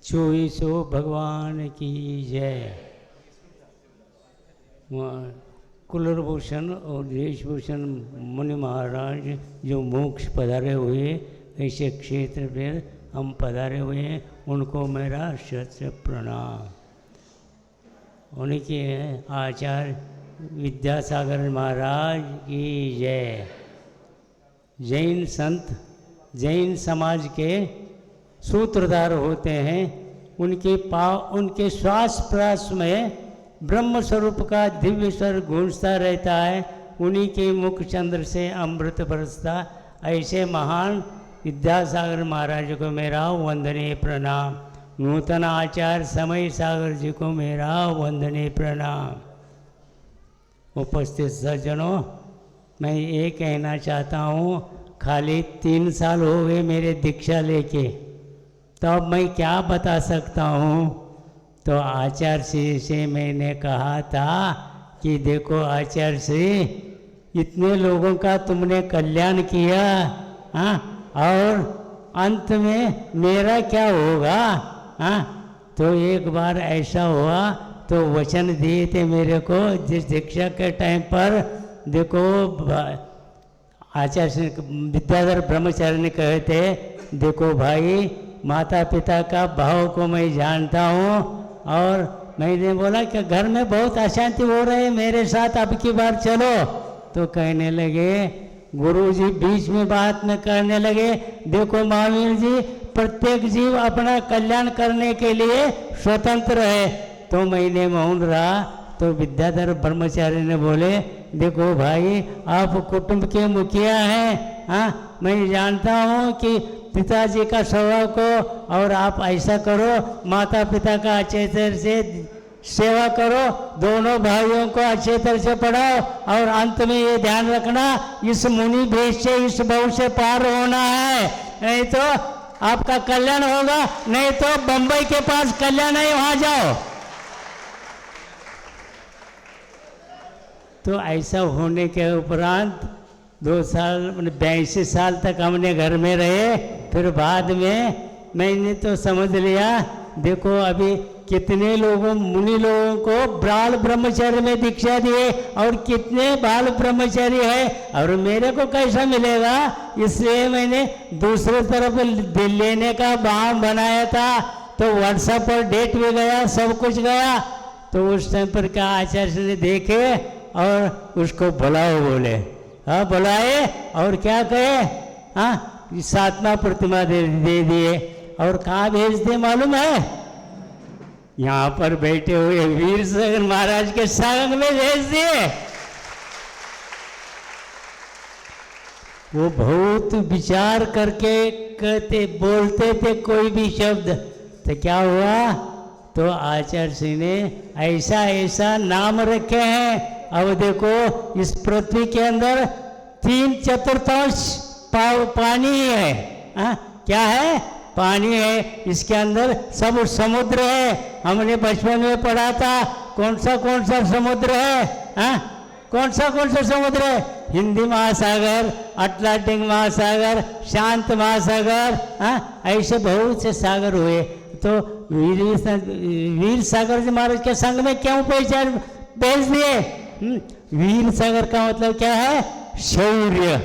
चोईसो भगवान की जय। कुलभूषण और देशभूषण मुनि महाराज जो मोक्ष पधारे हुए ऐसे क्षेत्र पर हम पधारे हुए हैं, उनको मेरा शत प्रणाम। उनके आचार्य विद्यासागर महाराज की जय। जैन संत जैन समाज के सूत्रधार होते हैं, उनके श्वास प्रश्वास में ब्रह्म स्वरूप का दिव्य स्वर गूंजता रहता है, उन्हीं के मुख चंद्र से अमृत बरसता। ऐसे महान विद्यासागर महाराज को मेरा वंदनीय प्रणाम। नूतन आचार्य समय सागर जी को मेरा वंदनीय प्रणाम। उपस्थित सज्जनों, मैं ये कहना चाहता हूँ, खाली 3 साल हो गए मेरे दीक्षा लेके, तो अब मैं क्या बता सकता हूँ। तो आचार्य श्री से मैंने कहा था कि देखो आचार्य श्री, इतने लोगों का तुमने कल्याण किया, हाँ, और अंत में मेरा क्या होगा, हाँ। तो एक बार ऐसा हुआ, तो वचन दिए थे मेरे को जिस दीक्षा के टाइम पर, देखो आचार्य विद्याधर ब्रह्मचारी ने कहे थे, देखो भाई माता पिता का भाव को मैं जानता हूँ, और मैंने बोला कि घर में बहुत अशांति हो रही है, मेरे साथ अब की बार चलो। तो कहने लगे, गुरुजी बीच में बात में करने लगे, देखो महावीर जी, प्रत्येक जीव अपना कल्याण करने के लिए स्वतंत्र है। तो मैंने मौन रहा। तो विद्याधर ब्रह्मचारी ने बोले, देखो भाई आप कुटुंब के मुखिया हैं, हाँ, मैं जानता हूँ कि पिताजी का स्वभाव को, और आप ऐसा करो, माता पिता का अच्छे तरह से सेवा करो, दोनों भाइयों को अच्छे तरह से पढ़ाओ, और अंत में ये ध्यान रखना, इस मुनि भेष से इस भव से पार होना है, नहीं तो आपका कल्याण होगा, नहीं तो बंबई के पास कल्याण है, वहां जाओ। तो ऐसा होने के उपरांत 2 साल 82 साल तक हमने घर में रहे। फिर बाद में मैंने तो समझ लिया, देखो अभी कितने लोगों मुनि लोगों को बाल ब्रह्मचर्य में दीक्षा दिए, और कितने बाल ब्रह्मचारी है, और मेरे को कैसा मिलेगा। इसलिए मैंने दूसरे तरफ लेने का बाम बनाया था। तो व्हाट्सएप पर डेट भी गया, सब कुछ गया। तो उस टाइम पर क्या आचार्य ने देखे और उसको बुलाओ, बोले हाँ बुलाए, और क्या कहे, हाँ 7वां प्रतिमा दे दिए। और कहाँ भेज दिए मालूम है, यहाँ पर बैठे हुए वीर सागर महाराज के संग में भेज दिए। वो बहुत विचार करके कहते बोलते थे कोई भी शब्द। तो क्या हुआ, तो आचार्य श्री ने ऐसा ऐसा नाम रखे हैं। अब देखो इस पृथ्वी के अंदर 3/4 पानी है, क्या है, पानी है। इसके अंदर सब समुद्र है। हमने बचपन में पढ़ा था, कौन सा समुद्र है, कौन सा समुद्र है, हिंदी महासागर, अटलांटिक महासागर, शांत महासागर, ऐसे बहुत से सागर हुए। तो वीर सागर जी महाराज के संग में क्यों भेज दिए। वीर सागर का मतलब क्या है, शौर्य।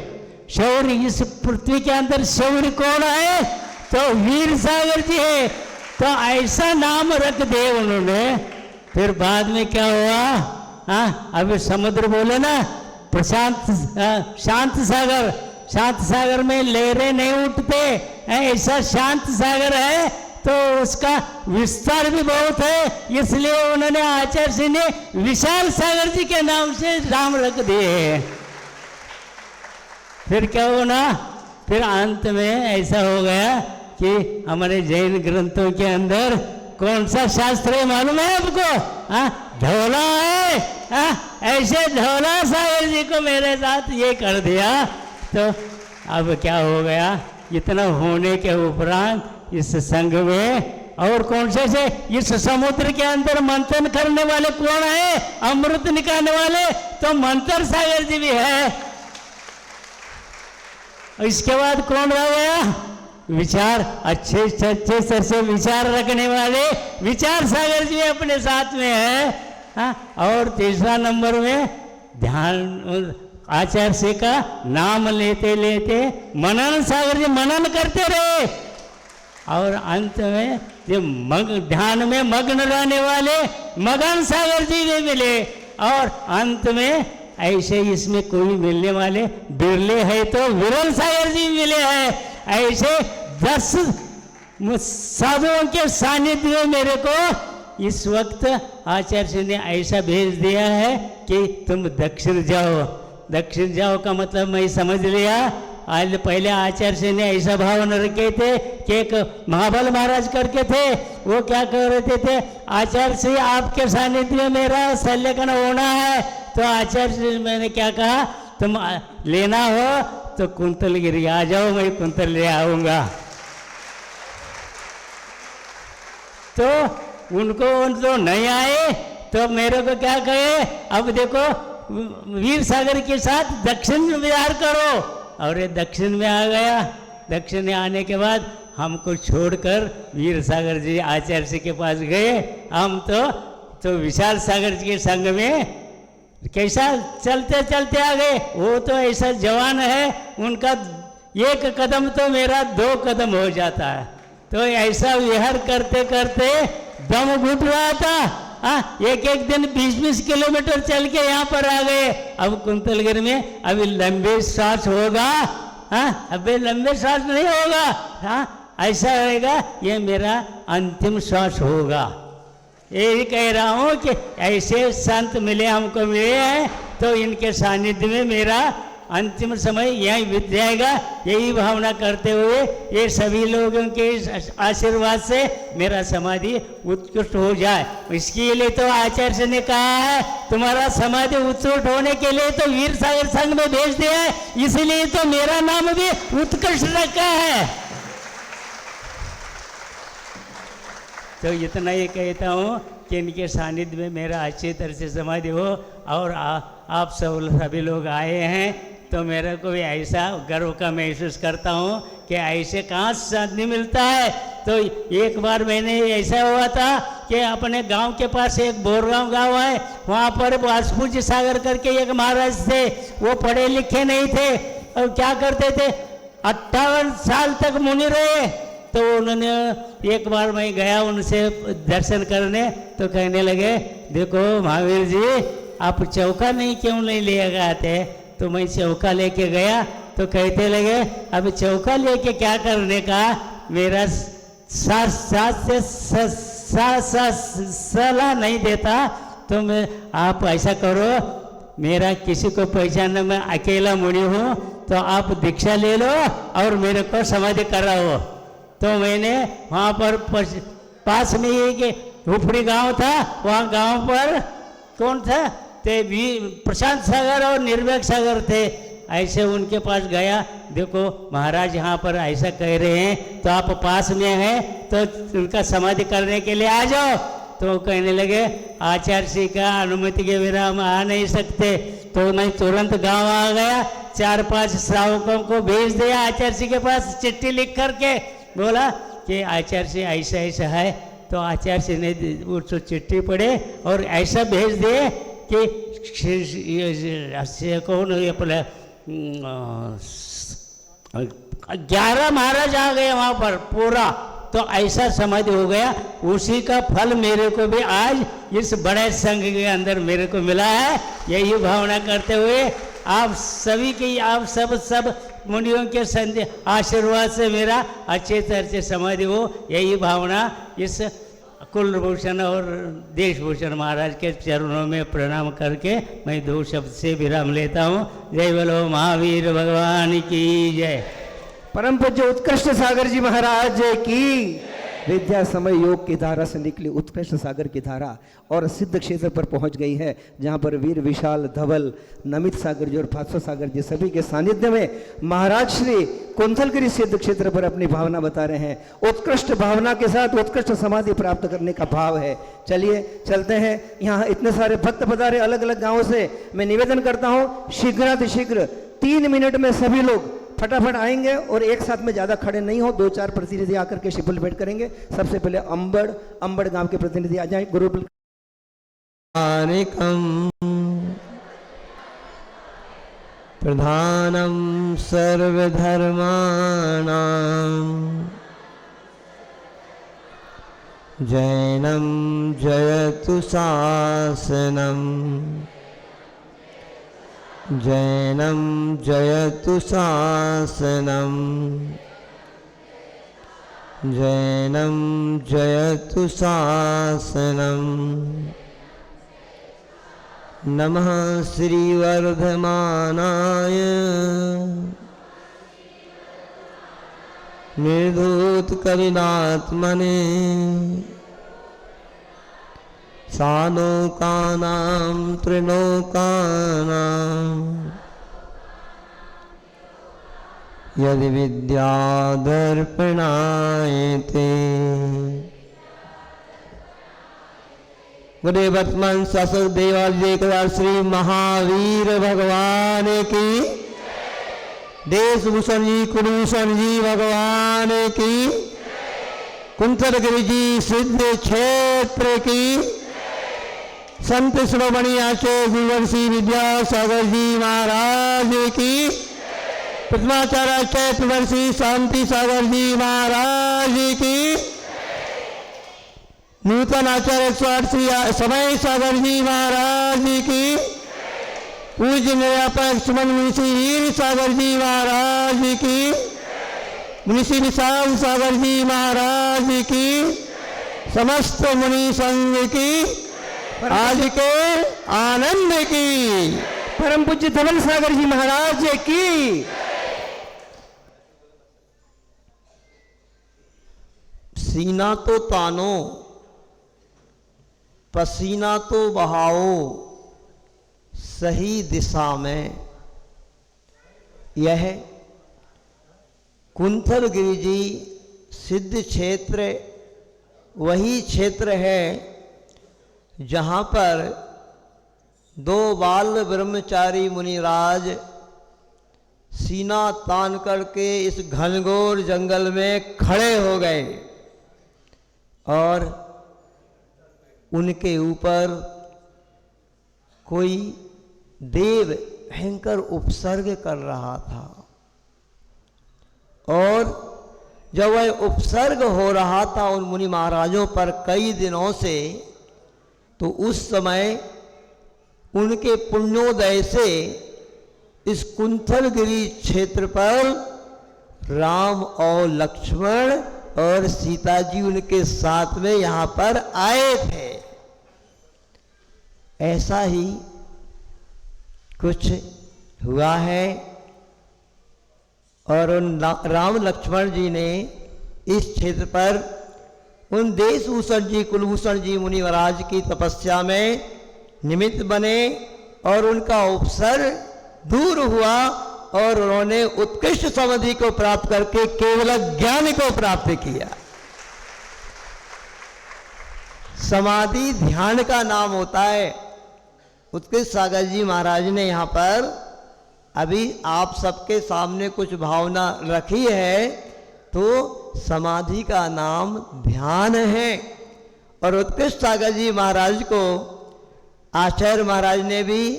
शौर्य, इस पृथ्वी के अंदर शौर्य कौन है, तो वीर सागर जी है। तो ऐसा नाम रख दिए उन्होंने। फिर बाद में क्या हुआ, अभी समुद्र बोले ना, प्रशांत शांत सागर। शांत सागर में लहरें नहीं उठते, ऐसा शांत सागर है। तो उसका विस्तार भी बहुत है, इसलिए उन्होंने आचार्य जी ने विशाल सागर जी के नाम से नाम रख दिए। फिर क्या होना, फिर अंत में ऐसा हो गया कि हमारे जैन ग्रंथों के अंदर कौन सा शास्त्र है मालूम है आपको, ढोला है। ऐसे ढोला सागर जी को मेरे साथ ये कर दिया। तो अब क्या हो गया, इतना होने के उपरांत इस संघ में और कौन से इस समुद्र के अंदर मंथन करने वाले कौन है, अमृत निकालने वाले, तो मंथन सागर जी भी है। इसके बाद कौन रह गया, विचार अच्छे सच्चे से विचार रखने वाले विचार सागर जी अपने साथ में है। हाँ, और तीसरा नंबर में ध्यान आचार्य से का नाम लेते लेते मनन सागर जी मनन करते रहे, और अंत में ये ध्यान में मग्न रहने वाले मगन सागर जी भी मिले, और अंत में ऐसे इसमें कोई मिलने वाले बिरले है तो विरल सागर जी मिले हैं। ऐसे 10 साधुओं के सानिध्य में मेरे को इस वक्त आचार्य ने ऐसा भेज दिया है कि तुम दक्षिण जाओ। दक्षिण जाओ का मतलब मैं समझ लिया। आज पहले आचार्य ने ऐसा भावना रखे थे कि एक महाबल महाराज करके थे, वो क्या कह रहे थे, आचार्य से आपके सानिध्य में मेरा शल्यग्न होना है। तो आचार्य से मैंने क्या कहा, तुम लेना हो तो कुंतलगिरी आ जाओ, मैं कुंतल ले आऊँगा। तो उनको तो नहीं आए तो मेरे को क्या कहे, अब देखो वीर सागर के साथ दक्षिण में विहार करो, और ये दक्षिण में आ गया। दक्षिण में आने के बाद हमको छोड़कर वीर सागर जी आचार्य जी के पास गए। हम तो विशाल सागर जी के संग में कैसा चलते चलते आ गए। वो तो ऐसा जवान है, उनका एक कदम तो मेरा 2 कदम हो जाता है। तो ऐसा विहार करते करते दम घुट रहा था। एक दिन 20-20 किलोमीटर चल के यहाँ पर आ गए। अब कुंतलगिरी में अभी लंबे सांस होगा, अभी लंबे सांस नहीं होगा, ऐसा रहेगा, ये मेरा अंतिम श्वास होगा। यही कह रहा हूँ कि ऐसे संत मिले हमको मिले हैं, तो इनके सानिध्य में मेरा अंतिम समय यही बीत जाएगा। यही भावना करते हुए ये सभी लोगों के आशीर्वाद से मेरा समाधि उत्कृष्ट हो जाए, इसके लिए तो आचार्य ने कहा है तुम्हारा समाधि उत्कृष्ट होने के लिए तो वीर सागर संघ में भेज दिया है, इसलिए तो मेरा नाम भी उत्कृष्ट रखा है। तो इतना ही कहता हूँ कि इनके सानिध्य में मेरा अच्छी तरह से समाधि हो, और आप सब सभी लोग आए हैं तो मेरे को भी ऐसा गर्व का महसूस करता हूँ कि ऐसे कहाँ साधने मिलता है। तो एक बार मैंने ऐसा हुआ था कि अपने गांव के पास एक बोरगांव गांव है, वहाँ पर वासपूज्य सागर करके एक महाराज थे। वो पढ़े लिखे नहीं थे और क्या करते थे, 58 साल तक मुनि रहे। तो उन्होंने एक बार मैं गया उनसे दर्शन करने, तो कहने लगे देखो महावीर जी आप चौका नहीं क्यों नहीं ले आते। तो मैं चौका लेके गया तो कहते लगे अब चौका लेके क्या करने का, मेरा सास से सलाह नहीं देता। तो मैं आप ऐसा करो, मेरा किसी को पहचानना, मैं अकेला मुनि हूँ, तो आप दीक्षा ले लो और मेरे को समाधि कराओ। तो मैंने वहाँ पर पास में ही कि हुपड़ी गांव था, वहाँ गांव पर कौन था, ते भी प्रशांत सागर और निर्भय सागर थे। ऐसे उनके पास गया, देखो महाराज यहाँ पर ऐसा कह रहे हैं, तो आप पास में हैं तो उनका समाधि करने के लिए आ जाओ। तो कहने लगे आचार्य जी का अनुमति के बिना हम आ नहीं सकते। तो मैं तुरंत गांव आ गया, 4-5 श्रावकों को भेज दिया आचार्य जी के पास, चिट्ठी लिख करके बोला कि आचार्य जी ऐसा ऐसा है। तो आचार्य जी ने उसको चिट्ठी पढ़े और ऐसा भेज दिए कि कौन अपने 11 महाराज आ गए वहाँ पर पूरा। तो ऐसा समाधि हो गया। उसी का फल मेरे को भी आज इस बड़े संघ के अंदर मेरे को मिला है। यही भावना करते हुए आप सभी की, आप सब मुनियों के आशीर्वाद से मेरा अच्छे तरह से समाधि हो, यही भावना इस कुलभूषण और देशभूषण महाराज के चरणों में प्रणाम करके मैं 2 शब्द से विराम लेता हूँ। जय बोलो महावीर भगवान की जय। परम पूज्य उत्कृष्ट सागर जी महाराज की। विद्या समय योग की धारा से निकली उत्कृष्ट सागर की धारा और सिद्ध क्षेत्र पर पहुंच गई है, जहां पर वीर विशाल धवल नमित सागर जी और भास्कर सागर जी सभी के सानिध्य में महाराज श्री कुंथलगिरी सिद्ध क्षेत्र पर अपनी भावना बता रहे हैं। उत्कृष्ट भावना के साथ उत्कृष्ट समाधि प्राप्त करने का भाव है। चलिए चलते हैं। यहाँ इतने सारे भक्त पधारे अलग अलग गाँवों से। मैं निवेदन करता हूँ शीघ्रातिशीघ्र 3 मिनट में सभी लोग फटाफट आएंगे और एक साथ में ज़्यादा खड़े नहीं हो, 2-4 प्रतिनिधि आकर के शिपुल भेंट करेंगे। सबसे पहले अंबड़ गांव के प्रतिनिधि आ जाए। गुरु प्रधानम सर्वधर्माणां जैनम जयतु शासनम जैनम जयतु शासनम जैनम जयतु शासनम। नमः श्रीवर्धमानाय निर्धूतकलिनात्मने सानोकानां त्रिलोकानां यदि विद्यादर्पणायते। गुरुदेव वर्तमान शासक देवालय श्री महावीर भगवान की, देशभूषण जी कुलभूषण जी भगवान की, कुंथलगिरी जी सिद्ध क्षेत्र की, संत शिरोमणि आचार्य गुरुवर्षी विद्यासागर जी महाराज की, प्रथमाचार्य चैत्रवर्षी शांति सागर जी महाराज की, नूतन आचार्य 108 श्री समय सागर जी महाराज की, पूज्य निरापक सुमन मुंशी वीर सागर जी महाराज की, मुंशी विशाल सागर जी महाराज की, समस्त मुनि संघ की, आज के आनंद की, परम पूज्य धवल सागर जी महाराज की। सीना तो तानो पसीना तो बहाओ सही दिशा में। यह कुंथलगिरी जी सिद्ध क्षेत्र वही क्षेत्र है जहाँ पर 2 बाल ब्रह्मचारी मुनिराज सीना तान करके इस घनघोर जंगल में खड़े हो गए और उनके ऊपर कोई देव भयंकर उपसर्ग कर रहा था। और जब वह उपसर्ग हो रहा था उन मुनि महाराजों पर कई दिनों से, तो उस समय उनके पुण्योदय से इस कुंथलगिरी क्षेत्र पर राम और लक्ष्मण और सीता जी उनके साथ में यहाँ पर आए थे। ऐसा ही कुछ हुआ है और उन राम लक्ष्मण जी ने इस क्षेत्र पर उन देशभूषण जी कुलभूषण जी मुनि महाराज की तपस्या में निमित्त बने और उनका उपसर्ग दूर हुआ और उन्होंने उत्कृष्ट समाधि को प्राप्त करके केवल ज्ञान को प्राप्त किया। समाधि ध्यान का नाम होता है। उत्कृष्ट सागर जी महाराज ने यहाँ पर अभी आप सबके सामने कुछ भावना रखी है, तो समाधि का नाम ध्यान है। और उत्कृष्ट सागर जी महाराज को आचार्य महाराज ने भी,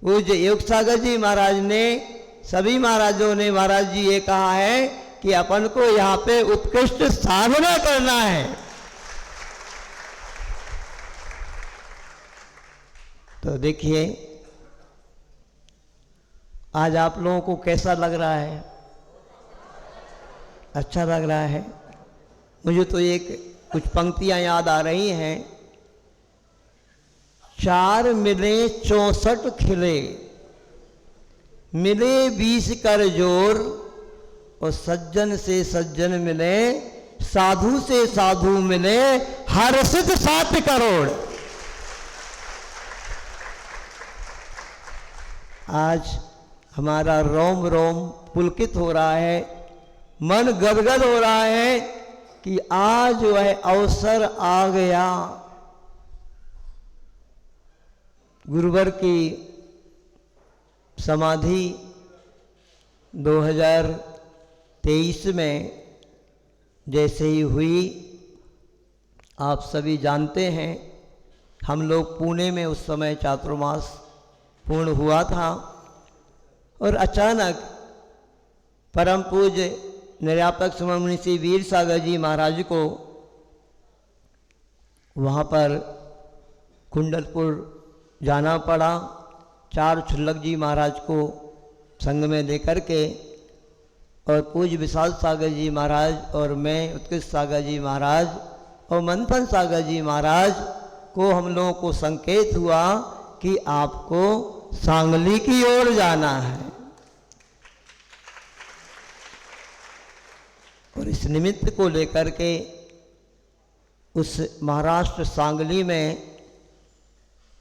पूज्य योग सागर जी महाराज ने, सभी महाराजों ने महाराज जी ये कहा है कि अपन को यहाँ पे उत्कृष्ट साधना करना है। तो देखिए आज आप लोगों को कैसा लग रहा है? अच्छा लग रहा है? मुझे तो एक कुछ पंक्तियां याद आ रही हैं। 4 मिले 64 खिले, मिले 20 कर जोर, और सज्जन से सज्जन मिले, साधु से साधु मिले, हर्षित 7 करोड़। आज हमारा रोम रोम पुलकित हो रहा है, मन गदगद हो रहा है कि आज वह अवसर आ गया। गुरुवर की समाधि 2023 में जैसे ही हुई, आप सभी जानते हैं, हम लोग पुणे में उस समय चातुर्मास पूर्ण हुआ था और अचानक परम पूज्य निर्यापक सुमन श्री वीर सागर जी महाराज को वहाँ पर कुंडलपुर जाना पड़ा। 4 छुल्लक जी महाराज को संग में लेकर के, और पूज्य विशाल सागर जी महाराज और मैं, उत्कृष्ट सागर जी महाराज और मंथन सागर जी महाराज को हम लोगों को संकेत हुआ कि आपको सांगली की ओर जाना है। और इस निमित्त को लेकर के उस महाराष्ट्र सांगली में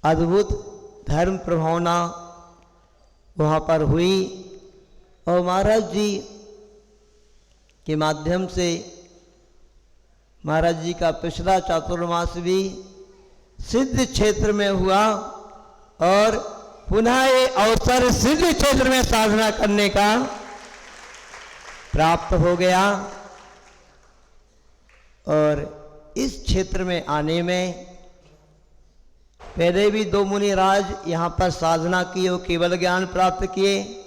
अद्भुत धर्म प्रभावना वहाँ पर हुई और महाराज जी के माध्यम से महाराज जी का पिछला चातुर्मास भी सिद्ध क्षेत्र में हुआ और पुनः ये अवसर सिद्ध क्षेत्र में साधना करने का प्राप्त हो गया। और इस क्षेत्र में आने में पहले भी 2 मुनिराज यहाँ पर साधना की और केवल ज्ञान प्राप्त किए,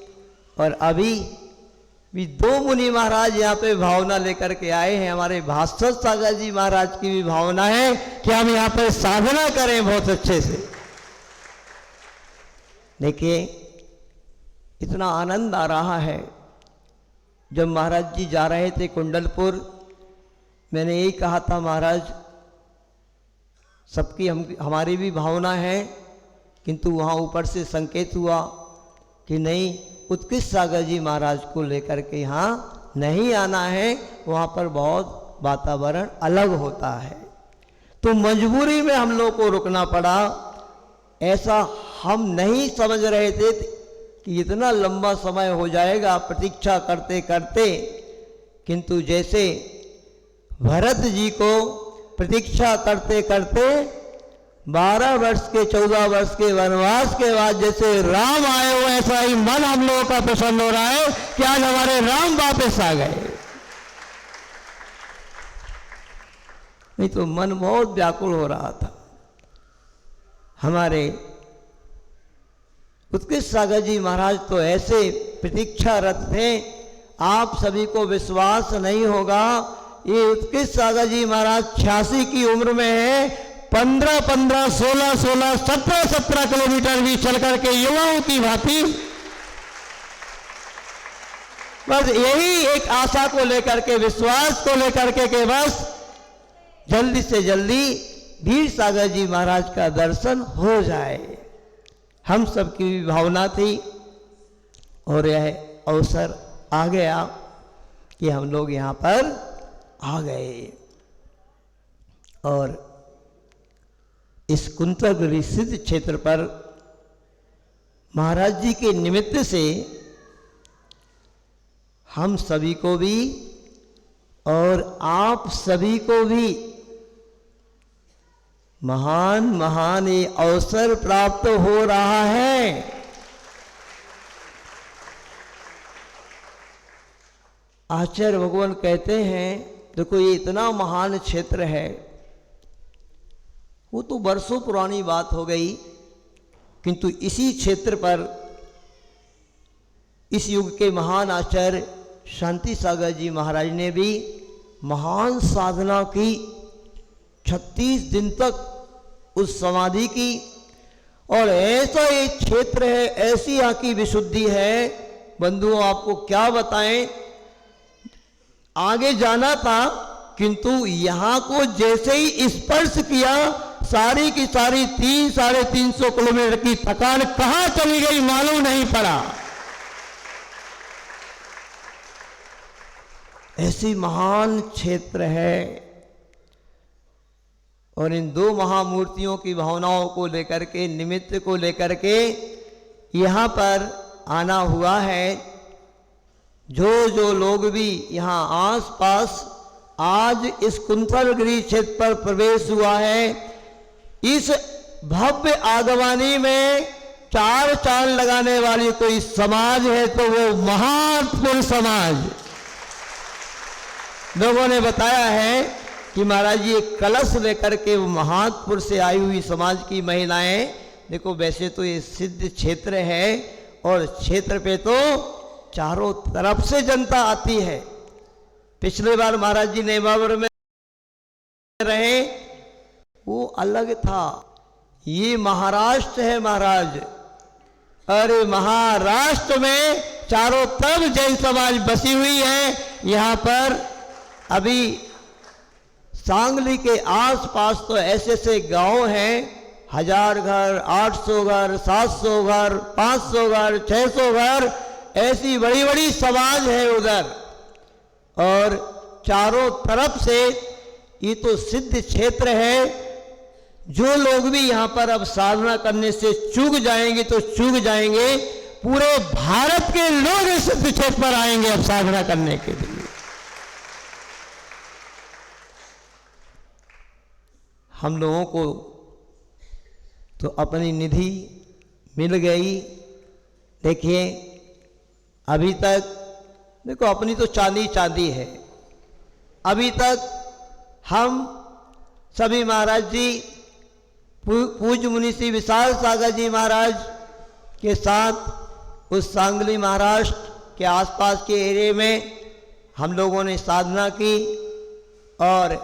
और अभी भी 2 मुनि महाराज यहाँ पे भावना लेकर के आए हैं। हमारे भास्कर सागर जी महाराज की भी भावना है कि हम यहाँ पर साधना करें बहुत अच्छे से। देखिए इतना आनंद आ रहा है। जब महाराज जी जा रहे थे कुंडलपुर, मैंने यही कहा था, महाराज सबकी हमारी भी भावना है, किंतु वहाँ ऊपर से संकेत हुआ कि नहीं, उत्कृष्ट सागर जी महाराज को लेकर के यहाँ नहीं आना है, वहाँ पर बहुत वातावरण अलग होता है। तो मजबूरी में हम लोग को रुकना पड़ा। ऐसा हम नहीं समझ रहे थे कि इतना लंबा समय हो जाएगा प्रतीक्षा करते करते, किंतु जैसे भरत जी को प्रतीक्षा करते करते 12 वर्ष के 14 वर्ष के वनवास के बाद जैसे राम आए हो, ऐसा ही मन हम लोगों का प्रसन्न हो रहा है कि आज हमारे राम वापस आ गए। नहीं तो मन बहुत व्याकुल हो रहा था। हमारे उत्कृष्ट सागर जी महाराज तो ऐसे प्रतीक्षारत थे, आप सभी को विश्वास नहीं होगा, ये उत्कृष्ट सागर जी महाराज 86 की उम्र में है, 15-15, 16-16, 17-17 किलोमीटर भी चल करके युवाओं की भांति बस यही एक आशा को लेकर के, विश्वास को लेकर के बस जल्दी से जल्दी वीर सागर जी महाराज का दर्शन हो जाए, हम सबकी भी भावना थी। और यह अवसर आ गया कि हम लोग यहाँ पर आ गए। और इस कुंतलगिरी सिद्ध क्षेत्र पर महाराज जी के निमित्त से हम सभी को भी और आप सभी को भी महान महान ये अवसर प्राप्त हो रहा है। आचार्य भगवान कहते हैं, देखो ये इतना महान क्षेत्र है, वो तो वर्षों पुरानी बात हो गई, किंतु इसी क्षेत्र पर इस युग के महान आचार्य शांति सागर जी महाराज ने भी महान साधना की, 36 दिन तक उस समाधि की। और ऐसा ये क्षेत्र है, ऐसी यहाँ की विशुद्धि है, बंधुओं आपको क्या बताएं। आगे जाना था, किंतु यहाँ को जैसे ही स्पर्श किया, सारी की सारी 300-350 किलोमीटर की थकान कहाँ चली गई मालूम नहीं पड़ा। ऐसी महान क्षेत्र है। और इन 2 महामूर्तियों की भावनाओं को लेकर के, निमित्त को लेकर के यहाँ पर आना हुआ है। जो लोग भी यहाँ आस पास आज इस कुंतलगिरी क्षेत्र पर प्रवेश हुआ है, इस भव्य आगवानी में चार चांद लगाने वाली कोई समाज है तो वो महात्पुर समाज। लोगों ने बताया है कि महाराज जी एक कलश लेकर के वो महात्पुर से आई हुई समाज की महिलाएं, देखो वैसे तो ये सिद्ध क्षेत्र है और क्षेत्र पे तो चारों तरफ से जनता आती है। पिछले बार महाराज जी नेमावर में रहे, वो अलग था। ये महाराष्ट्र है महाराज, अरे महाराष्ट्र में चारों तरफ जैन समाज बसी हुई है। यहाँ पर अभी सांगली के आसपास तो ऐसे ऐसे गांव हैं, 1000 घर, 800 घर, 700 घर, 500 घर, 600 घर, ऐसी बड़ी बड़ी समाज है उधर। और चारों तरफ से ये तो सिद्ध क्षेत्र है। जो लोग भी यहाँ पर अब साधना करने से चूक जाएंगे तो चूक जाएंगे, पूरे भारत के लोग इस सिद्ध क्षेत्र पर आएंगे अब साधना करने के लिए। हम लोगों को तो अपनी निधि मिल गई। देखिए अभी तक, देखो अपनी तो चांदी चांदी है। अभी तक हम सभी महाराज जी, पूज्य मुनि श्री विशाल सागर जी महाराज के साथ उस सांगली महाराष्ट्र के आसपास के एरिया में हम लोगों ने साधना की और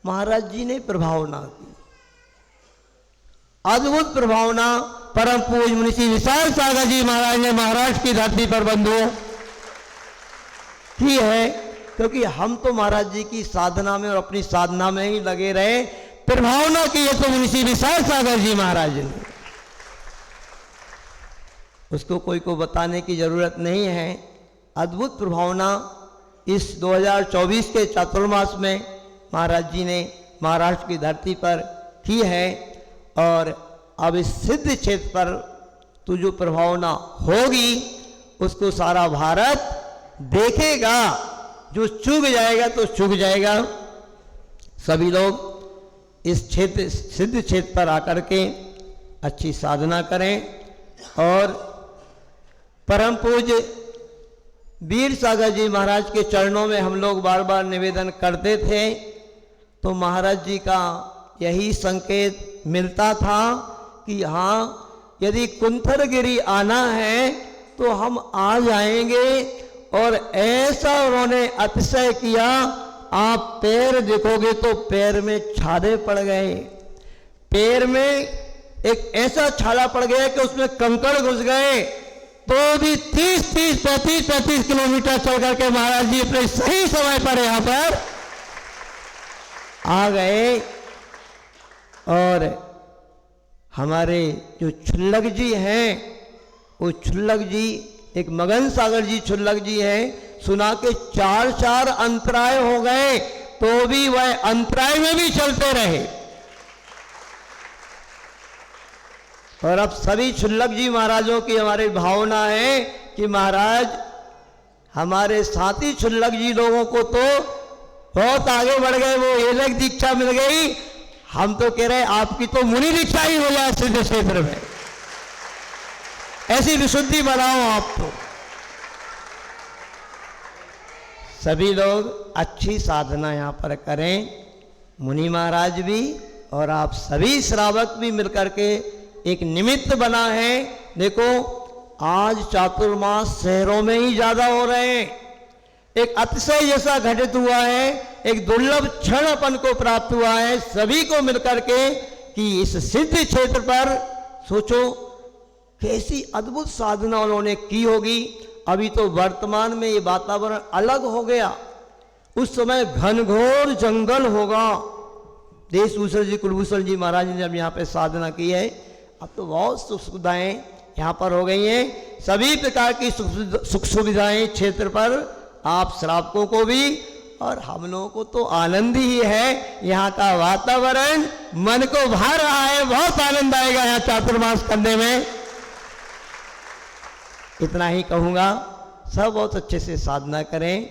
महाराज जी ने प्रभावना की, अद्भुत प्रभावना परम पूज्य मुनि श्री विशाल सागर जी महाराज ने महाराष्ट्र की धरती पर बंधुओं की है। क्योंकि हम तो महाराज जी की साधना में और अपनी साधना में ही लगे रहे, प्रभावना की है तो मुनि श्री विशाल सागर जी महाराज ने, उसको कोई को बताने की जरूरत नहीं है। अद्भुत प्रभावना इस 2024 के चातुर्मास में महाराज जी ने महाराष्ट्र की धरती पर की है। और अब इस सिद्ध क्षेत्र पर तो जो प्रभावना होगी उसको सारा भारत देखेगा। जो चूक जाएगा तो चूक जाएगा। सभी लोग इस क्षेत्र, सिद्ध क्षेत्र पर आकर के अच्छी साधना करें। और परम पूज्य वीर सागर जी महाराज के चरणों में हम लोग बार बार निवेदन करते थे, तो महाराज जी का यही संकेत मिलता था कि हाँ, यदि कुंथरगिरी आना है तो हम आ जाएंगे। और ऐसा उन्होंने अतिशय किया, आप पैर देखोगे तो पैर में छाले पड़ गए। पैर में एक ऐसा छाला पड़ गया कि उसमें कंकड़ घुस गए, तो भी 30-30, 35-35 किलोमीटर चल करके महाराज जी अपने सही समय पर यहाँ पर आ गए। और हमारे जो छुल्लक जी हैं, वो छुल्लक जी, एक मगन सागर जी छुल्लक जी हैं, सुना के 4 अंतराय हो गए तो भी वह अंतराय में भी चलते रहे। और अब सभी छुल्लक जी महाराजों की हमारी भावना है कि महाराज हमारे साथी छुल्लक जी लोगों को तो बहुत आगे बढ़ गए, वो एक दीक्षा मिल गई। हम तो कह रहे आपकी तो मुनि दीक्षा ही हो जाए सिद्ध क्षेत्र में, ऐसी विशुद्धि बनाओ आप। तो सभी लोग अच्छी साधना यहाँ पर करें, मुनि महाराज भी और आप सभी श्रावक भी मिलकर के एक निमित्त बना है। देखो आज चातुर्मास शहरों में ही ज्यादा हो रहे हैं। एक अतिशय जैसा घटित हुआ है, एक दुर्लभ क्षण अपन को प्राप्त हुआ है सभी को मिलकर के कि इस सिद्ध क्षेत्र पर सोचो कैसी अद्भुत साधना उन्होंने की होगी। अभी तो वर्तमान में ये वातावरण अलग हो गया, उस समय घनघोर जंगल होगा। देशभूषण जी, कुलभूषण जी महाराज ने जब यहाँ पे साधना की है, अब तो बहुत सुख सुविधाएं यहाँ पर हो गई हैं। सभी प्रकार की सुख सुविधाएं क्षेत्र पर आप श्रावकों को भी और हम लोगों को तो आनंद ही है। यहाँ का वातावरण मन को भा रहा है, बहुत आनंद आएगा यहाँ चातुर्मास करने में। इतना ही कहूँगा, सब बहुत अच्छे से साधना करें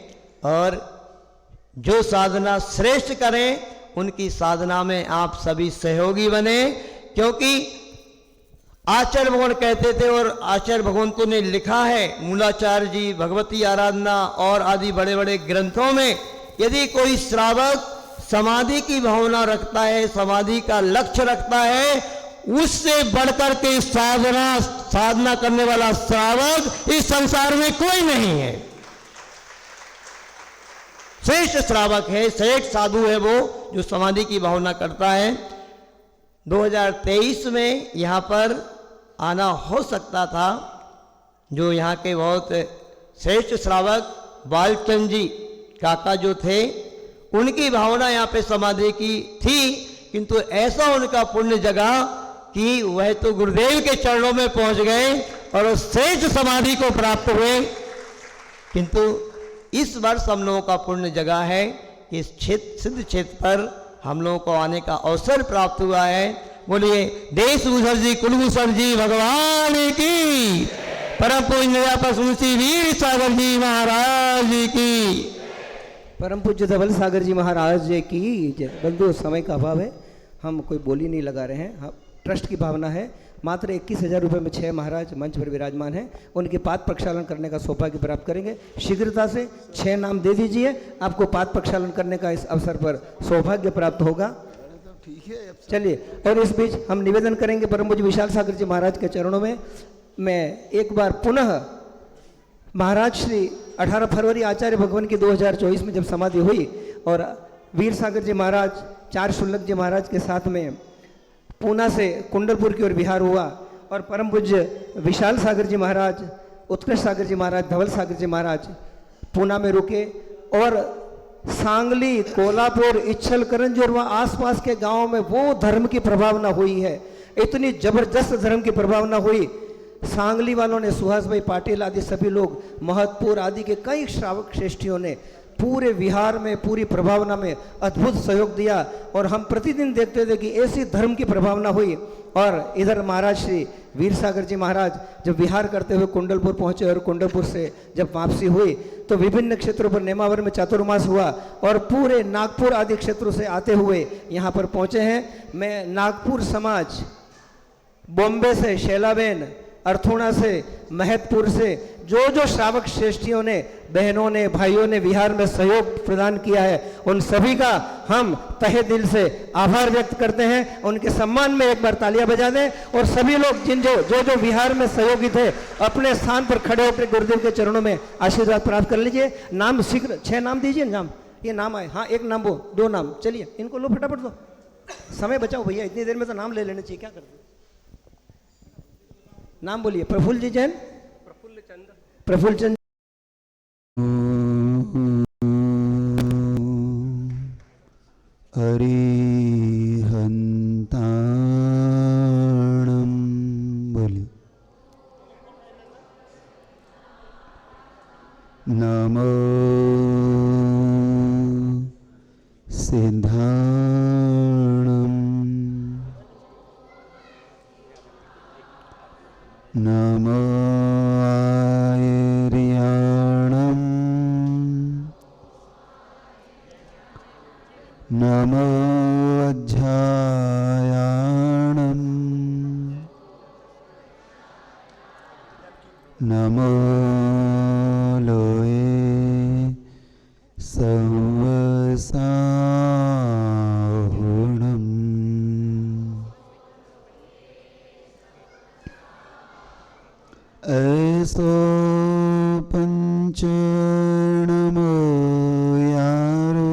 और जो साधना श्रेष्ठ करें उनकी साधना में आप सभी सहयोगी बने। क्योंकि आचार्य भगवान कहते थे, और आचार्य भगवंतों ने लिखा है, मूलाचार्य जी, भगवती आराधना और आदि बड़े बड़े ग्रंथों में, यदि कोई श्रावक समाधि की भावना रखता है, समाधि का लक्ष्य रखता है, उससे बढ़कर के साधना करने वाला श्रावक इस संसार में कोई नहीं है। श्रेष्ठ श्रावक है, श्रेष्ठ साधु है वो जो समाधि की भावना करता है। 2023 में यहाँ पर आना हो सकता था, जो यहाँ के बहुत श्रेष्ठ श्रावक बालचंद जी काका जो थे, उनकी भावना यहाँ पे समाधि की थी, किंतु ऐसा उनका पुण्य जगा कि वह तो गुरुदेव के चरणों में पहुंच गए और उस श्रेष्ठ समाधि को प्राप्त हुए। किंतु इस वर्ष हम लोगों का पुण्य जगा है कि इस सिद्ध क्षेत्र पर हम लोगों को आने का अवसर प्राप्त हुआ है। बोलिए देशभूषण जी, कुलभूषण जी भगवान की, परम पूज्य पशुश्री वीर सागर जी महाराज की, परम पूज्य धवल सागर जी महाराज की जय। बंधु, समय का अभाव है, हम कोई बोली नहीं लगा रहे हैं। हम ट्रस्ट की भावना है। मात्र 21,000 रुपये में 6 महाराज मंच पर विराजमान हैं, उनके पाद प्रक्षालन करने का सौभाग्य प्राप्त करेंगे। शीघ्रता से 6 नाम दे दीजिए, आपको पाद प्रक्षालन करने का इस अवसर पर सौभाग्य प्राप्त होगा। चलिए, और इस बीच हम निवेदन करेंगे परम पूज्य विशाल सागर जी महाराज के चरणों में। मैं एक बार पुनः महाराज श्री 18 फरवरी आचार्य भगवान की 2024 में जब समाधि हुई और वीर सागर जी महाराज, 4 शुल्लक जी महाराज के साथ में पूना से कुंडलपुर की ओर विहार हुआ, और परम पूज्य विशाल सागर जी महाराज, उत्कृष्ट सागर जी महाराज, धवल सागर जी महाराज पूना में रुके, और सांगली, कोल्हापुर, इच्छल, करंजी और वहाँ आसपास के गांवों में वो धर्म की प्रभावना हुई है, इतनी जबरदस्त धर्म की प्रभावना हुई। सांगली वालों ने, सुहास भाई पाटिल आदि सभी लोग, महतपुर आदि के कई श्रावक श्रेष्ठियों ने पूरे विहार में, पूरी प्रभावना में अद्भुत सहयोग दिया, और हम प्रतिदिन देखते थे कि ऐसी धर्म की प्रभावना हुई। और इधर महाराज श्री वीर सागर जी महाराज जब विहार करते हुए कुंडलपुर पहुंचे, और कुंडलपुर से जब वापसी हुई तो विभिन्न क्षेत्रों पर नेमावर में चातुर्मास हुआ, और पूरे नागपुर आदि क्षेत्रों से आते हुए यहाँ पर पहुँचे हैं। मैं नागपुर समाज, बॉम्बे से शैलाबेन, अर्थुणा से, महतपुर से जो श्रावक श्रेष्ठियों ने, बहनों ने, भाइयों ने विहार में सहयोग प्रदान किया है, उन सभी का हम तहे दिल से आभार व्यक्त करते हैं। उनके सम्मान में एक बार तालियां बजा दें, और सभी लोग जो विहार में सहयोगी थे अपने स्थान पर खड़े होकर गुरुदेव के चरणों में आशीर्वाद प्राप्त कर लीजिए। नाम शीघ्र 6 नाम दीजिए। नाम, ये नाम आए, हाँ 1 नाम वो, 2 नाम, चलिए इनको लो फटाफट दो, समय बचाओ भैया, इतनी देर में तो नाम ले लेने चाहिए, क्या करते। नाम बोलिए। प्रफुल्ल जी जैन, प्रफुल्ल चंद, हरिहंताणं बोलिए। नमो सिद्धाणं, नमो आयर्याणं, नमो अध्यायाणं, नमो लोये संवसाहुणम्। ऐसो पंच नमो यारो,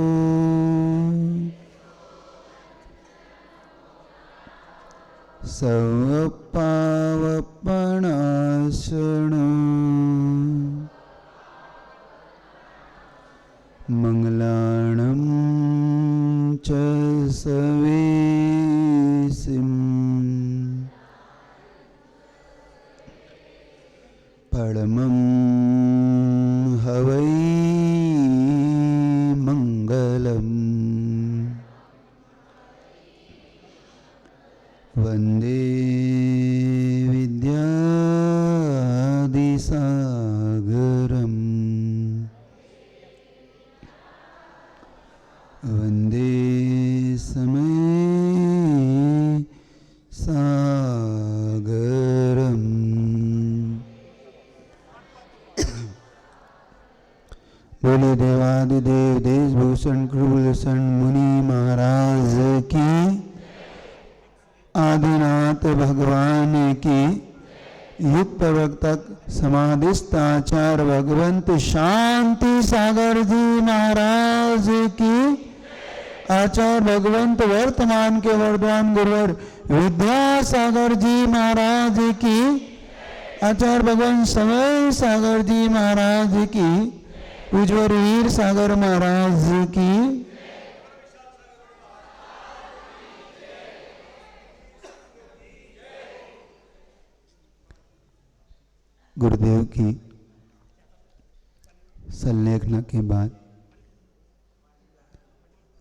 सर्वपावपणाशण, मंगलाणं च सवेसिम्, परमं हवै मंगलम्। वन्दे विद्यादिसागरम्, वन्दे समय सागर बोले देवादिदेव देशभूषण कृपालभूषण मुनि महाराज की, आदिनाथ भगवान की, युग प्रवर्तक समाधिस्थ आचार्य भगवंत शांति सागर जी महाराज की, आचार्य भगवंत वर्तमान के वर्धमान गुरुवर विद्यासागर जी महाराज की, आचार्य भगवान समय सागर जी महाराज की, पूज्यवर वीर सागर महाराज की, गुरुदेव की संलेखना के बाद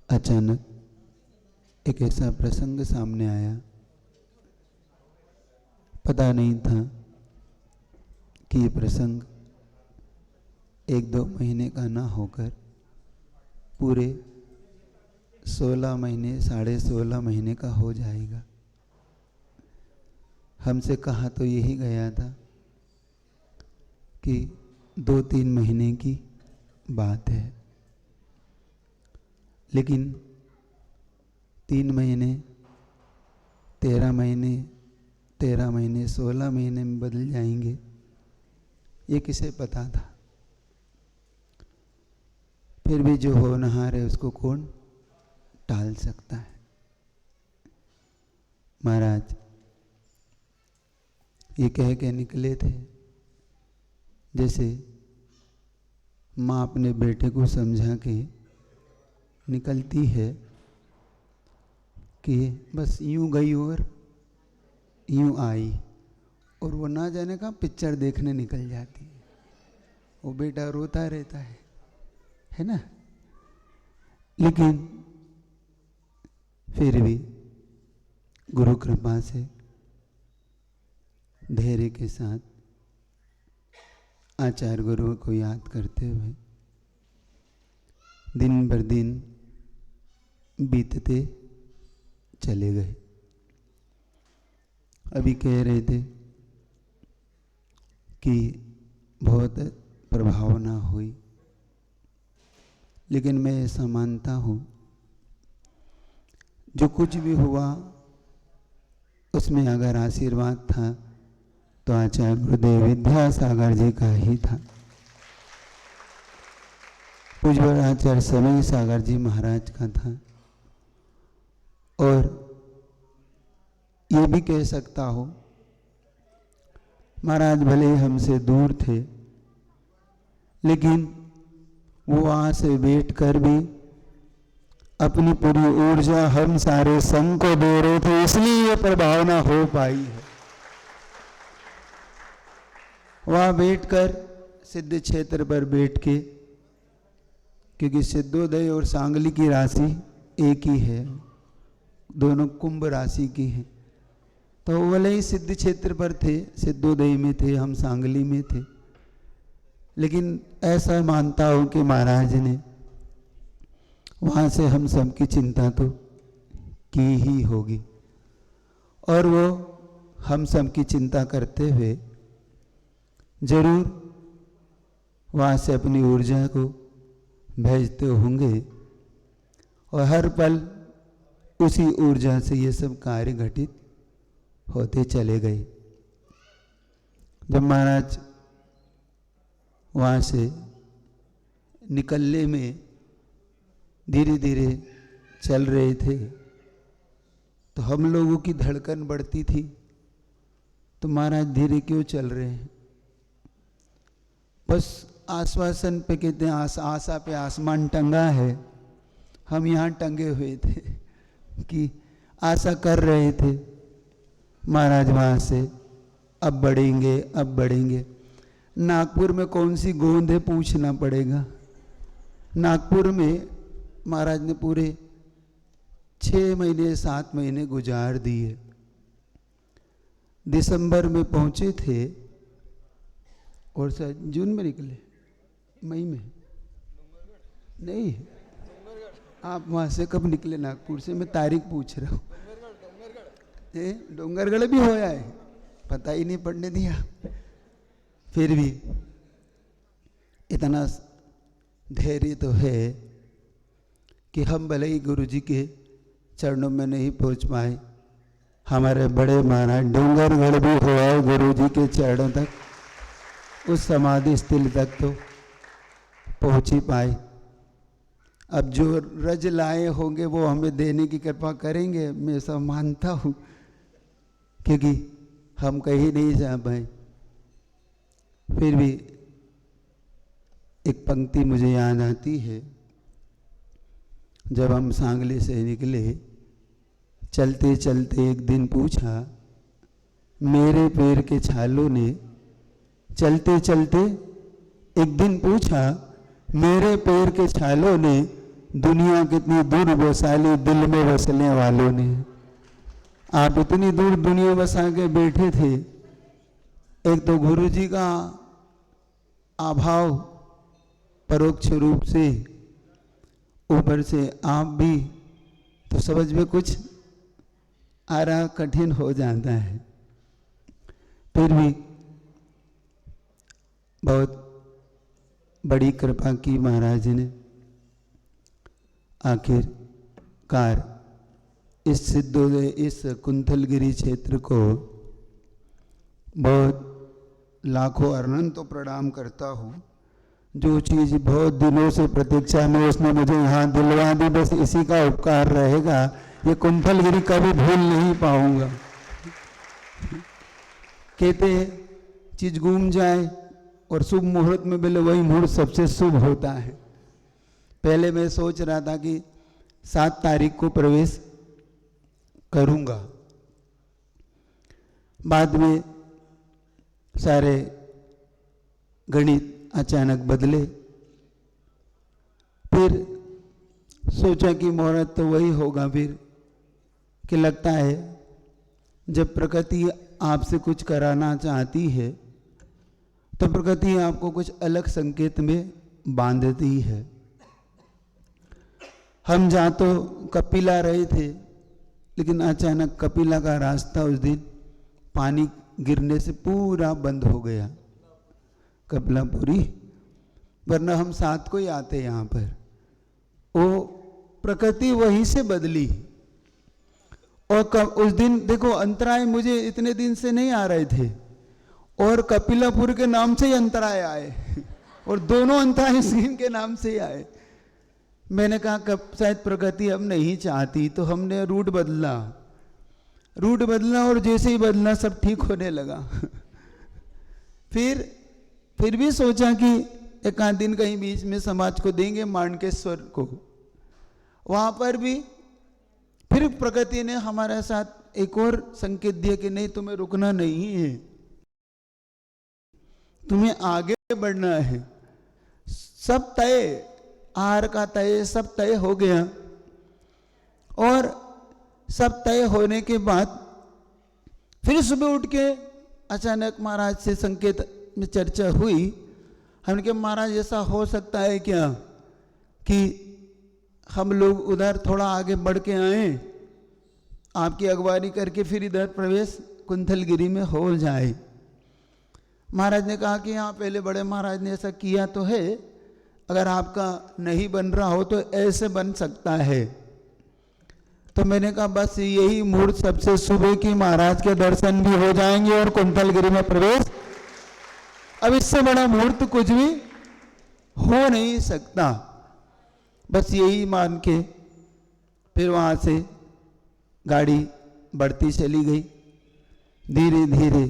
अचानक एक ऐसा प्रसंग सामने आया। पता नहीं था कि ये प्रसंग 1-2 महीने का ना होकर पूरे 16 महीने 16.5 महीने का हो जाएगा। हमसे कहा तो यही गया था कि 2-3 महीने की बात है, लेकिन 3 महीने 13 महीने 13 महीने 16 महीने में बदल जाएंगे, ये किसे पता था। फिर भी जो होनहार है उसको कौन टाल सकता है। महाराज ये कह के निकले थे जैसे माँ अपने बेटे को समझा के निकलती है कि बस यूं गई और यूं आई, और वो ना जाने का पिक्चर देखने निकल जाती है। वो बेटा रोता रहता है ना। लेकिन फिर भी गुरु कृपा से धैर्य के साथ आचार्य गुरु को याद करते हुए दिन भर दिन बीतते चले गए। अभी कह रहे थे कि बहुत प्रभावना हुई, लेकिन मैं ऐसा मानता हूँ जो कुछ भी हुआ उसमें अगर आशीर्वाद था तो आचार्य गुरुदेव विद्यासागर जी का ही था। पूज्य आचार्य समय सागर जी महाराज का था। और ये भी कह सकता हो महाराज भले हमसे दूर थे, लेकिन वो वहाँ से बैठ कर भी अपनी पूरी ऊर्जा हम सारे संघ को दे रहे थे, इसलिए ये प्रभावना हो पाई है। वहाँ बैठकर सिद्ध क्षेत्र पर बैठ के, क्योंकि सिद्धोदय और सांगली की राशि एक ही है, दोनों कुंभ राशि की है, तो भले ही सिद्ध क्षेत्र पर थे, सिद्धोदय में थे, हम सांगली में थे, लेकिन ऐसा मानता हूं कि महाराज ने वहाँ से हम सबकी चिंता तो की ही होगी, और वो हम सबकी चिंता करते हुए जरूर वहाँ से अपनी ऊर्जा को भेजते होंगे, और हर पल उसी ऊर्जा से ये सब कार्य घटित होते चले गए। जब महाराज वहाँ से निकलने में धीरे धीरे चल रहे थे, तो हम लोगों की धड़कन बढ़ती थी, तो महाराज धीरे क्यों चल रहे हैं? बस आश्वासन पे कहते हैं, आशा पे आसमान टंगा है, हम यहाँ टंगे हुए थे कि आशा कर रहे थे महाराज वहाँ से अब बढ़ेंगे, अब बढ़ेंगे। नागपुर में कौन सी गोंद है पूछना पड़ेगा। नागपुर में महाराज ने पूरे 6 महीने 7 महीने गुजार दिए। दिसंबर में पहुंचे थे और सर जून में निकले, मई में नहीं, आप वहां से कब निकले? नागपुर से मैं तारीख पूछ रहा हूँ। डोंगरगढ़ भी होया है, पता ही नहीं पड़ने दिया। फिर भी इतना धैर्य तो है कि हम भले ही गुरु जी के चरणों में नहीं पहुंच पाए, हमारे बड़े महाराज डोंगरगढ़ भी हुआ है गुरु जी के चरणों तक, उस समाधि स्थल तक तो पहुंच ही पाए। अब जो रज लाए होंगे वो हमें देने की कृपा करेंगे, मैं सब मानता हूँ, क्योंकि हम कहीं नहीं जा पाए। फिर भी एक पंक्ति मुझे याद आती है, जब हम सांगली से निकले, चलते चलते एक दिन पूछा मेरे पैर के छालों ने, चलते चलते एक दिन पूछा मेरे पैर के छालों ने, दुनिया कितनी दूर बसा ली दिल में बसने वालों ने। आप इतनी दूर दुनिया बसा के बैठे थे, एक तो गुरु जी का अभाव परोक्ष रूप से, ऊपर से आप भी, तो समझ में कुछ आ रहा कठिन हो जाता है। फिर भी बहुत बड़ी कृपा की महाराज ने, आखिरकार इस सिद्धोदय, इस कुंथलगिरी क्षेत्र को बहुत लाखों अनंतों प्रणाम करता हूँ। जो चीज़ बहुत दिनों से प्रतीक्षा में उसने मुझे यहाँ दिलवा दी, बस इसी का उपकार रहेगा, ये कुंथलगिरी कभी भूल नहीं पाऊंगा। कहते हैं चीज घूम जाए और शुभ मुहूर्त में मिले, वही मुहूर्त सबसे शुभ होता है। पहले मैं सोच रहा था कि 7 तारीख को प्रवेश करूंगा, बाद में सारे गणित अचानक बदले, फिर सोचा कि मुहूर्त तो वही होगा। फिर कि लगता है जब प्रकृति आपसे कुछ कराना चाहती है तो प्रकृति आपको कुछ अलग संकेत में बांधती है। हम जहाँ तो कपिला रहे थे, लेकिन अचानक कपिला का रास्ता उस दिन पानी गिरने से पूरा बंद हो गया, कपिलापुरी, वरना हम साथ को ही आते यहाँ पर। वो प्रकृति वहीं से बदली। और उस दिन देखो अंतराय मुझे इतने दिन से नहीं आ रहे थे, और कपिलापुर के नाम से ही अंतराय आए, और दोनों अंतराय सिंह के नाम से ही आए। मैंने कहा कब शायद प्रकृति अब नहीं चाहती, तो हमने रूट बदला, और जैसे ही बदला सब ठीक होने लगा। फिर भी सोचा कि एक आध दिन कहीं बीच में समाज को देंगे, माणकेश्वर को, वहां पर भी फिर प्रकृति ने हमारे साथ एक और संकेत दिया कि नहीं, तुम्हें रुकना नहीं है, तुम्हें आगे बढ़ना है। सब तय, आहार का तय, सब तय हो गया। और सब तय होने के बाद फिर सुबह उठ के अचानक महाराज से संकेत में चर्चा हुई। हमने कहा महाराज ऐसा हो सकता है क्या कि हम लोग उधर थोड़ा आगे बढ़ के आए, आपकी अगवानी करके फिर इधर प्रवेश कुंथलगिरी में हो जाए। महाराज ने कहा कि हाँ, पहले बड़े महाराज ने ऐसा किया तो है, अगर आपका नहीं बन रहा हो तो ऐसे बन सकता है। तो मैंने कहा बस यही मुहूर्त सबसे सुबह की, महाराज के दर्शन भी हो जाएंगे और कुंथलगिरी में प्रवेश, अब इससे बड़ा मुहूर्त कुछ भी हो नहीं सकता। बस यही मान के फिर वहाँ से गाड़ी बढ़ती चली गई। धीरे धीरे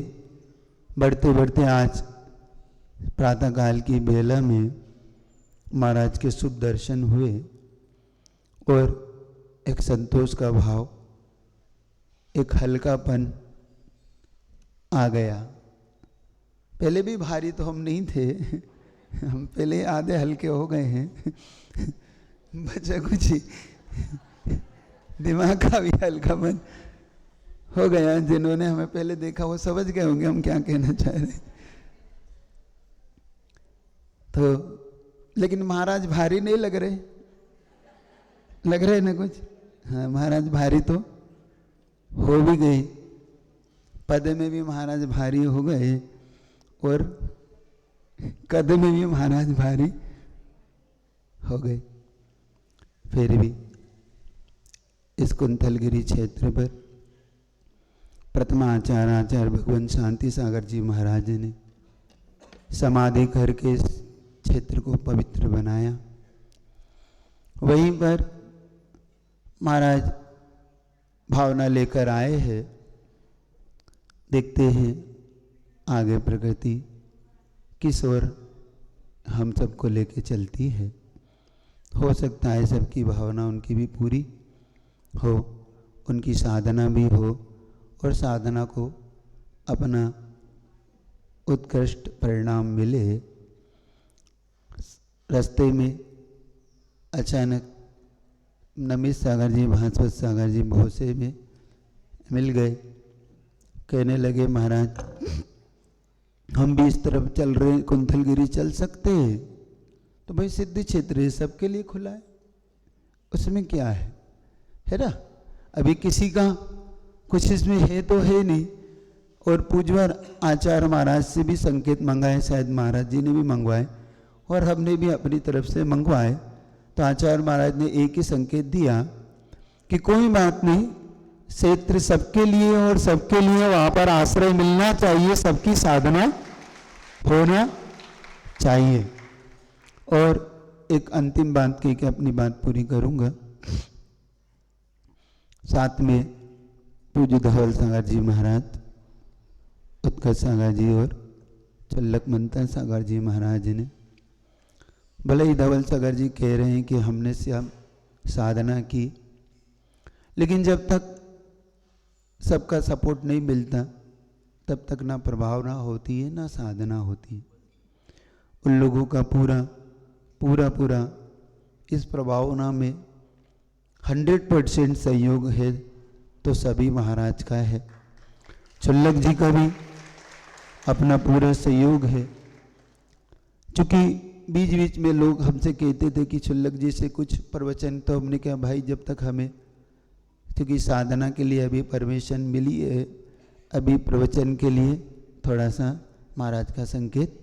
बढ़ते बढ़ते आज प्रातःकाल की बेला में महाराज के शुभ दर्शन हुए और एक संतोष का भाव, एक हल्कापन आ गया। पहले भी भारी तो हम नहीं थे, हम पहले आधे हल्के हो गए हैं। बचा कुछ ही, दिमाग का भी हल्कापन हो गया। जिन्होंने हमें पहले देखा वो समझ गए होंगे हम क्या कहना चाह रहे। तो लेकिन महाराज भारी नहीं लग रहे, लग रहे ना कुछ? हाँ, महाराज भारी तो हो भी गए, पद में भी महाराज भारी हो गए और कद में भी महाराज भारी हो गए। फिर भी इस कुंथलगिरी क्षेत्र पर प्रथमाचार्य भगवान शांति सागर जी महाराज ने समाधि करके इस क्षेत्र को पवित्र बनाया। वहीं पर महाराज भावना लेकर आए हैं। देखते हैं आगे प्रकृति किस ओर हम सबको लेके चलती है। हो सकता है सबकी भावना उनकी भी पूरी हो, उनकी साधना भी हो और साधना को अपना उत्कृष्ट परिणाम मिले। रास्ते में अचानक नमित सागर जी, भास्वत सागर जी भोसे में मिल गए। कहने लगे महाराज हम भी इस तरफ चल रहे हैं, कुंथलगिरी चल सकते हैं? तो भाई सिद्ध क्षेत्र है, सबके लिए खुला है, उसमें क्या है ना। अभी किसी का कुछ इसमें है तो है नहीं। और पूज्यवर आचार्य महाराज से भी संकेत मंगाए, शायद महाराज जी ने भी मंगवाए और हमने भी अपनी तरफ से मंगवाए। तो आचार्य महाराज ने एक ही संकेत दिया कि कोई बात नहीं, क्षेत्र सबके लिए और सबके लिए वहां पर आश्रय मिलना चाहिए, सबकी साधना होना चाहिए। और एक अंतिम बात कह के अपनी बात पूरी करूंगा। साथ में पूज्य धवल सागर जी महाराज, उत्कर्ष सागर जी और चल्लक मंथन सागर जी महाराज ने, भले ही धवल सागर जी कह रहे हैं कि हमने सब साधना की, लेकिन जब तक सबका सपोर्ट नहीं मिलता तब तक ना प्रभावना होती है ना साधना होती है। उन लोगों का पूरा इस प्रभावना में 100% सहयोग है तो सभी महाराज का है। चुल्लक जी का भी अपना पूरा सहयोग है। क्योंकि बीच बीच में लोग हमसे कहते थे कि चुल्लक जी से कुछ प्रवचन, तो हमने कहा भाई जब तक हमें, क्योंकि साधना के लिए अभी परमिशन मिली है, अभी प्रवचन के लिए थोड़ा सा महाराज का संकेत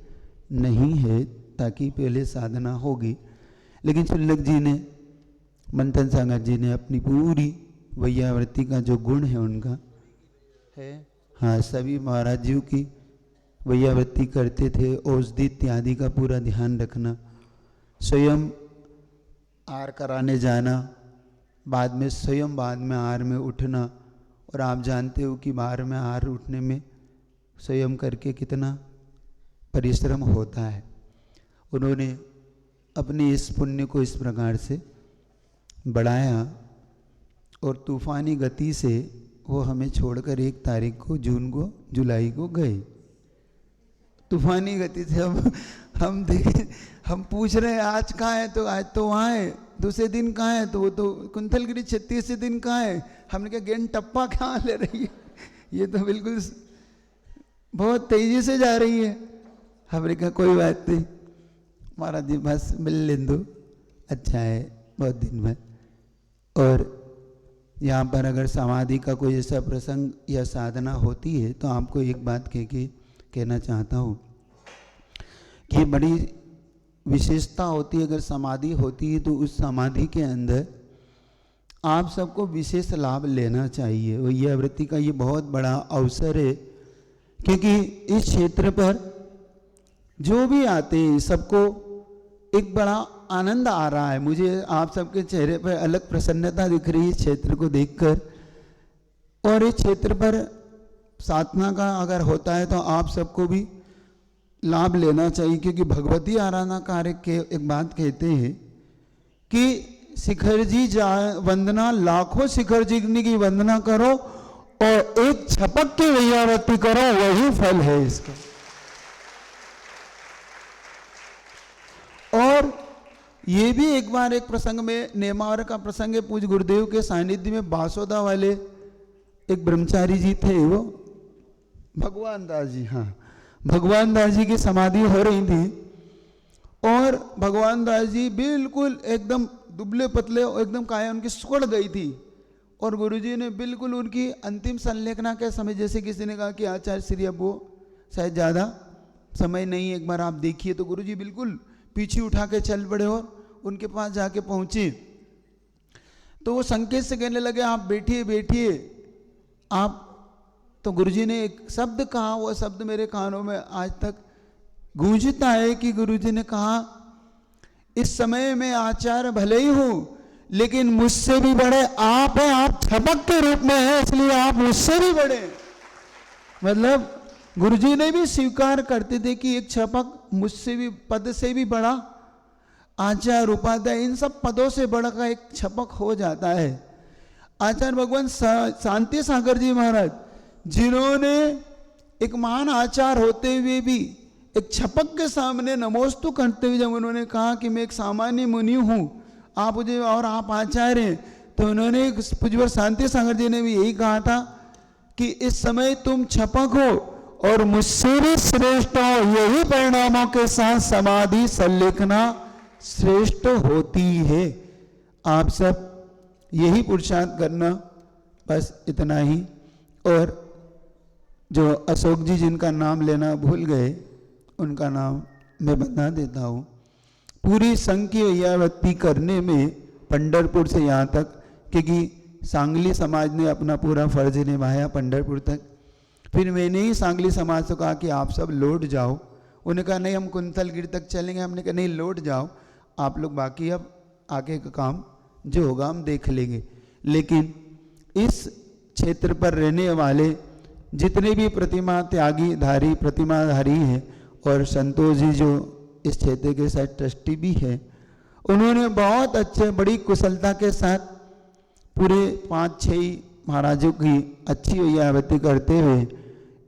नहीं है, ताकि पहले साधना होगी। लेकिन चुल्लक जी ने, मंथन सागर जी ने अपनी पूरी वैयावृत्ति का जो गुण है उनका है, हाँ, सभी महाराज जी की वैयावृत्ति करते थे। औषधि इत्यादि का पूरा ध्यान रखना, स्वयं आर कराने जाना, बाद में स्वयं बाद में आर में उठना। और आप जानते हो कि बाहर में आर उठने में स्वयं करके कितना परिश्रम होता है। उन्होंने अपने इस पुण्य को इस प्रकार से बढ़ाया और तूफानी गति से वो हमें छोड़कर 1 तारीख को जुलाई को गए। तूफानी गति से हम देखे, हम पूछ रहे हैं आज कहाँ है, तो आज तो वहाँ है, दूसरे दिन कहाँ है, तो वो तो कुंथलगिरी 36 दिन कहाँ है। हमने कहा गेंद टप्पा कहाँ ले रही है, ये तो बिल्कुल बहुत तेजी से जा रही है। हमने कहा कोई बात नहीं महाराज जी, बस मिल लें दो, अच्छा है बहुत दिन में। और यहाँ पर अगर समाधि का कोई ऐसा प्रसंग या साधना होती है तो आपको एक बात कहना चाहता हूँ कि बड़ी विशेषता होती है। अगर समाधि होती है तो उस समाधि के अंदर आप सबको विशेष लाभ लेना चाहिए। वैयावृत्ति का ये बहुत बड़ा अवसर है, क्योंकि इस क्षेत्र पर जो भी आते हैं सबको एक बड़ा आनंद आ रहा है। मुझे आप सबके चेहरे पर अलग प्रसन्नता दिख रही है इस क्षेत्र को देखकर। और इस क्षेत्र पर साधना का अगर होता है तो आप सबको भी लाभ लेना चाहिए, क्योंकि भगवती आराधना कार्य के एक बात कहते हैं कि शिखर जी वंदना, लाखों शिखर जी की वंदना करो और एक छपक की वैयावृत्ति करो, वही फल है इसका। और ये भी एक बार एक प्रसंग में, नेमावर का प्रसंग है, पूज्य गुरुदेव के सानिध्य में बासोदा वाले एक ब्रह्मचारी जी थे, वो भगवान दास जी, हाँ, भगवान दास जी की समाधि हो रही थी और भगवान दास जी बिल्कुल एकदम दुबले पतले, एकदम काया उनकी सुकड़ गई थी। और गुरुजी ने बिल्कुल उनकी अंतिम संलेखना के समय, जैसे किसी ने कहा कि आचार्य श्री अब वो शायद ज़्यादा समय नहीं, एक बार आप देखिए, तो गुरुजी बिल्कुल पीछे उठा के चल पड़े और उनके पास जाके पहुंचे तो वो संकेत से कहने लगे आप बैठिए बैठिए आप। तो गुरुजी ने एक शब्द कहा, वो शब्द मेरे कानों में आज तक गूंजता है कि गुरुजी ने कहा इस समय में आचार्य भले ही हूं लेकिन मुझसे भी बड़े आप हैं, आप छपक के रूप में हैं इसलिए आप मुझसे भी बड़े। मतलब गुरुजी ने भी स्वीकार करते थे कि एक छपक मुझसे भी पद से भी बड़ा, आचार्य उपाध्याय इन सब पदों से बड़ा का एक छपक हो जाता है। आचार्य भगवान शांति सागर जी महाराज जिन्होंने एक महान आचार्य होते हुए भी एक छपक के सामने नमोस्तु करते हुए जब उन्होंने कहा कि मैं एक सामान्य मुनि हूँ, आप मुझे और आप आचार्य हैं, तो उन्होंने पूज्यवर शांति सागर जी ने भी यही कहा था कि इस समय तुम छपक हो और मुझसे भी श्रेष्ठ हो, यही परिणामों के साथ समाधि संलेखना श्रेष्ठ होती है। आप सब यही पुरुषार्थ करना, बस इतना ही। और जो अशोक जी जिनका नाम लेना भूल गए उनका नाम मैं बता देता हूँ। पूरी संघ की यावत्ती करने में पंढरपुर से यहाँ तक, क्योंकि सांगली समाज ने अपना पूरा फर्ज निभाया पंढरपुर तक, फिर मैंने ही सांगली समाज से कहा कि आप सब लौट जाओ। उन्होंने कहा नहीं हम कुंथलगिरी तक चलेंगे, हमने कहा नहीं लौट जाओ आप लोग, बाकी अब आगे का काम जो होगा हम देख लेंगे। लेकिन इस क्षेत्र पर रहने वाले जितने भी प्रतिमा त्यागी धारी प्रतिमाधारी हैं और संतोष जी जो इस क्षेत्र के साथ ट्रस्टी भी है, उन्होंने बहुत अच्छे बड़ी कुशलता के साथ पूरे 5-6 महाराजों की अच्छी यावती करते हुए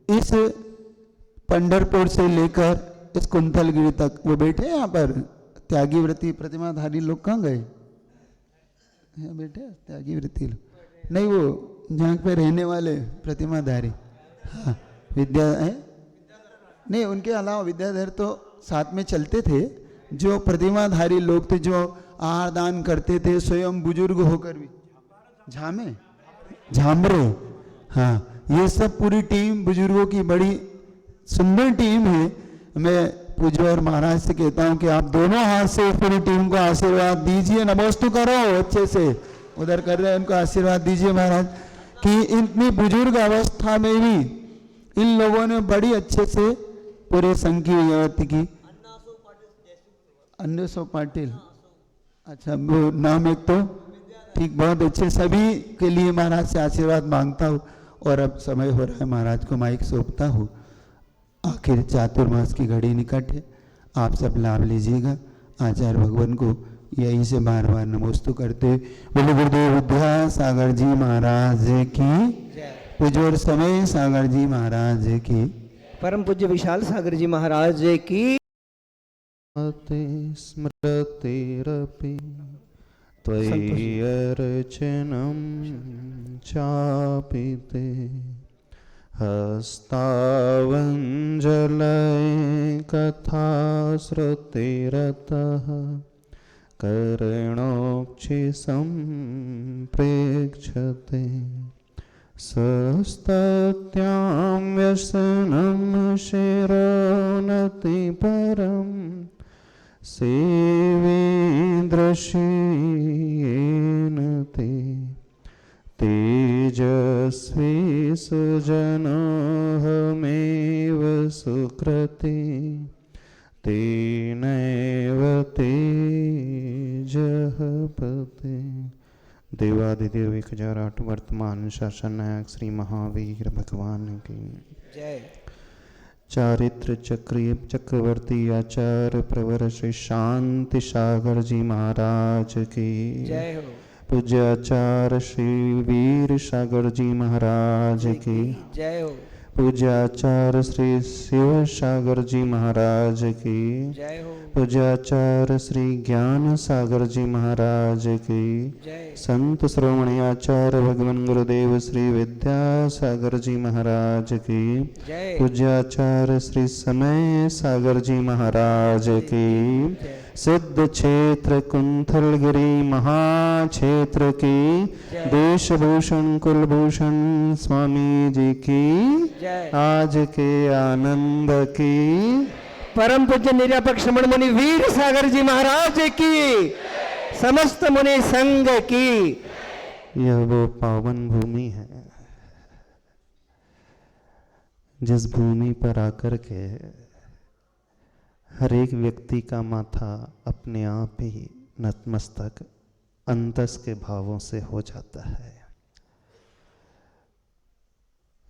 इस पंढरपुर से लेकर इस कुंथलगिरी तक वो बैठे यहाँ पर त्यागी व्रती प्रतिमाधारी लोग कहाँ गए? यहाँ बैठे त्यागी व्रती लोग नहीं, वो जहाँ पे रहने वाले प्रतिमाधारी, हाँ विद्या है नहीं, उनके अलावा विद्याधर तो साथ में चलते थे। जो प्रतिमाधारी लोग थे जो आहार दान करते थे स्वयं बुजुर्ग होकर भी, झामरे, हाँ ये सब पूरी टीम बुजुर्गों की बड़ी सुंदर टीम है। मैं पूज्यवर महाराज से कहता हूँ कि आप दोनों हाथ से पूरी टीम को आशीर्वाद दीजिए, नमोस्तु करो अच्छे से, उधर कर रहे हैं उनको आशीर्वाद दीजिए महाराज कि इतनी बुजुर्ग अवस्था में भी इन लोगों ने बड़ी अच्छे से पूरे संघ की यावती की। अन्नसो पाटिल, अच्छा वो नाम एक तो ठीक, बहुत अच्छे। सभी के लिए महाराज से आशीर्वाद मांगता हूँ और अब समय हो रहा है महाराज को माइक सौंपता हूँ। आखिर चातुर्मास की घड़ी निकट है, आप सब लाभ लीजिएगा। आचार्य भगवान को यहीं से बार बार नमोस्तु करते बोले गुरुदेव विद्यासागर जी महाराज की, पूज्य समय सागर जी महाराज की, परम पूज्य विशाल सागर जी महाराज की। स्मृतिरपि त्वयि अर्चनं चापि ते हस्तावञ्जलये कथा श्रुतिरतः कर्णोक्षि सम्प्रेक्षते सस्तत्यां व्यसनं शिरोनति परम् सेवेन्द्रशीयेन ते तेजस्वी सुजनोऽहमेव सुकृते तेनैव तेजः पते। देवादिदेव 1008 वर्तमान शासन नायक श्री महावीर भगवान की जय। चारित्र चक्रीय चक्रवर्ती आचार्य प्रवर श्री शांति सागर जी महाराज की जय हो। पूज्य आचार्य श्री वीर सागर जी महाराज की जय हो। पूज्य आचार्य श्री शिव सागर जी महाराज की जय हो। पूज्य आचार्य श्री ज्ञान सागर जी महाराज की जय। संत श्रोमणी आचार्य भगवान गुरुदेव श्री विद्यासागर जी महाराज की जय। पूज्य आचार्य श्री समय सागर जी महाराज की सिद्ध क्षेत्र कुंथलगिरी महाक्षेत्र की देशभूषण कुलभूषण स्वामी जी की जय। आज के आनंद की परम पूज्य निरापक श्रमण मुनि वीर सागर जी महाराज की, समस्त मुनि संघ की। यह वो पावन भूमि है जिस भूमि पर आकर के हर एक व्यक्ति का माथा अपने आप ही नतमस्तक अंतस के भावों से हो जाता है।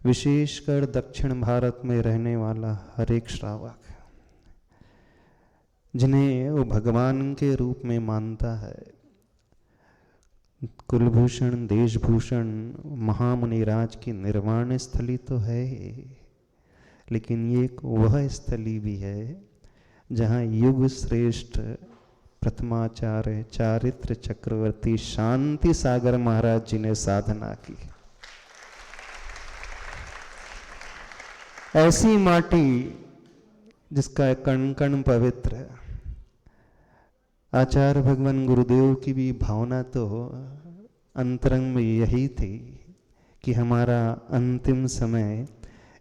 विशेषकर दक्षिण भारत में रहने वाला हर एक श्रावक जिन्हें वो भगवान के रूप में मानता है, कुलभूषण देशभूषण महामुनिराज की निर्वाण स्थली तो है ही, लेकिन ये एक वह स्थली भी है जहाँ युग श्रेष्ठ प्रथमाचार्य चारित्र चक्रवर्ती शांति सागर महाराज जी ने साधना की। ऐसी माटी जिसका कण कण पवित्र है। आचार्य भगवान गुरुदेव की भी भावना तो अंतरंग में यही थी कि हमारा अंतिम समय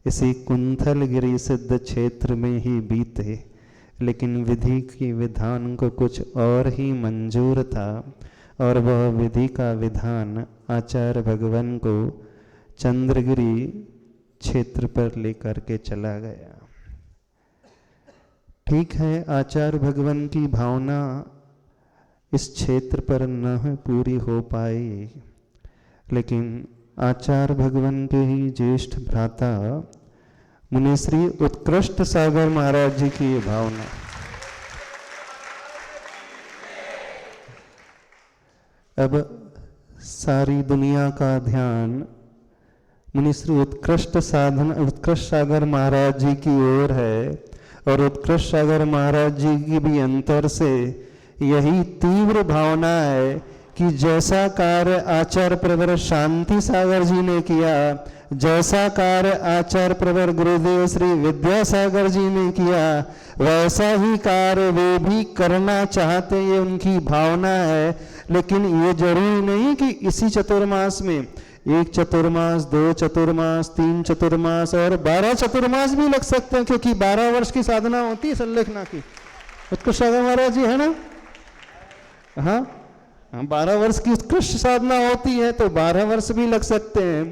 इसी कुंथलगिरी सिद्ध क्षेत्र में ही बीते, लेकिन विधि की विधान को कुछ और ही मंजूर था और वह विधि का विधान आचार्य भगवान को चंद्रगिरी क्षेत्र पर लेकर के चला गया। ठीक है, आचार्य भगवान की भावना इस क्षेत्र पर न पूरी हो पाई, लेकिन आचार्य भगवान के ही ज्येष्ठ भ्राता मुनिश्री उत्कृष्ट सागर महाराज जी की ये भावना। अब सारी दुनिया का ध्यान मुनिश्री उत्कृष्ट सागर महाराज जी की ओर है और उत्कृष्ट सागर महाराज जी की भी अंतर से यही तीव्र भावना है कि जैसा कार्य आचार्य प्रवर शांति सागर जी ने किया, जैसा कार्य आचार्य प्रवर गुरुदेव श्री विद्यासागर जी ने किया, वैसा ही कार्य वे भी करना चाहते, ये उनकी भावना है। लेकिन ये जरूरी नहीं कि इसी चतुर्मास में, एक चतुर्मास, 2 चतुर्मास, 3 चतुर्मास और 12 चतुर्मास भी लग सकते हैं, क्योंकि 12 वर्ष की साधना होती है संलेखना की। उत्कृष्ट सागर महाराज जी है ना, हाँ 12 वर्ष की उत्कृष्ट साधना होती है तो 12 वर्ष भी लग सकते हैं।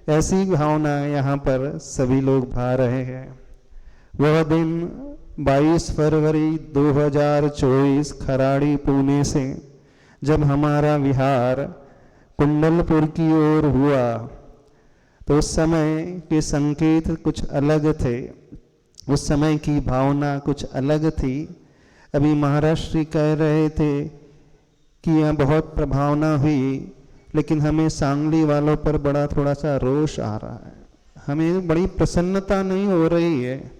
ऐसी भावना यहाँ पर सभी लोग भा रहे हैं। वह दिन 22 फरवरी 2024 खराड़ी पुणे से जब हमारा विहार कुंडलपुर की ओर हुआ तो उस समय के संकेत कुछ अलग थे, उस समय की भावना कुछ अलग थी। अभी महाराज श्री कह रहे थे कि यह बहुत प्रभावना हुई, लेकिन हमें सांगली वालों पर बड़ा थोड़ा सा रोष आ रहा है, हमें बड़ी प्रसन्नता नहीं हो रही है,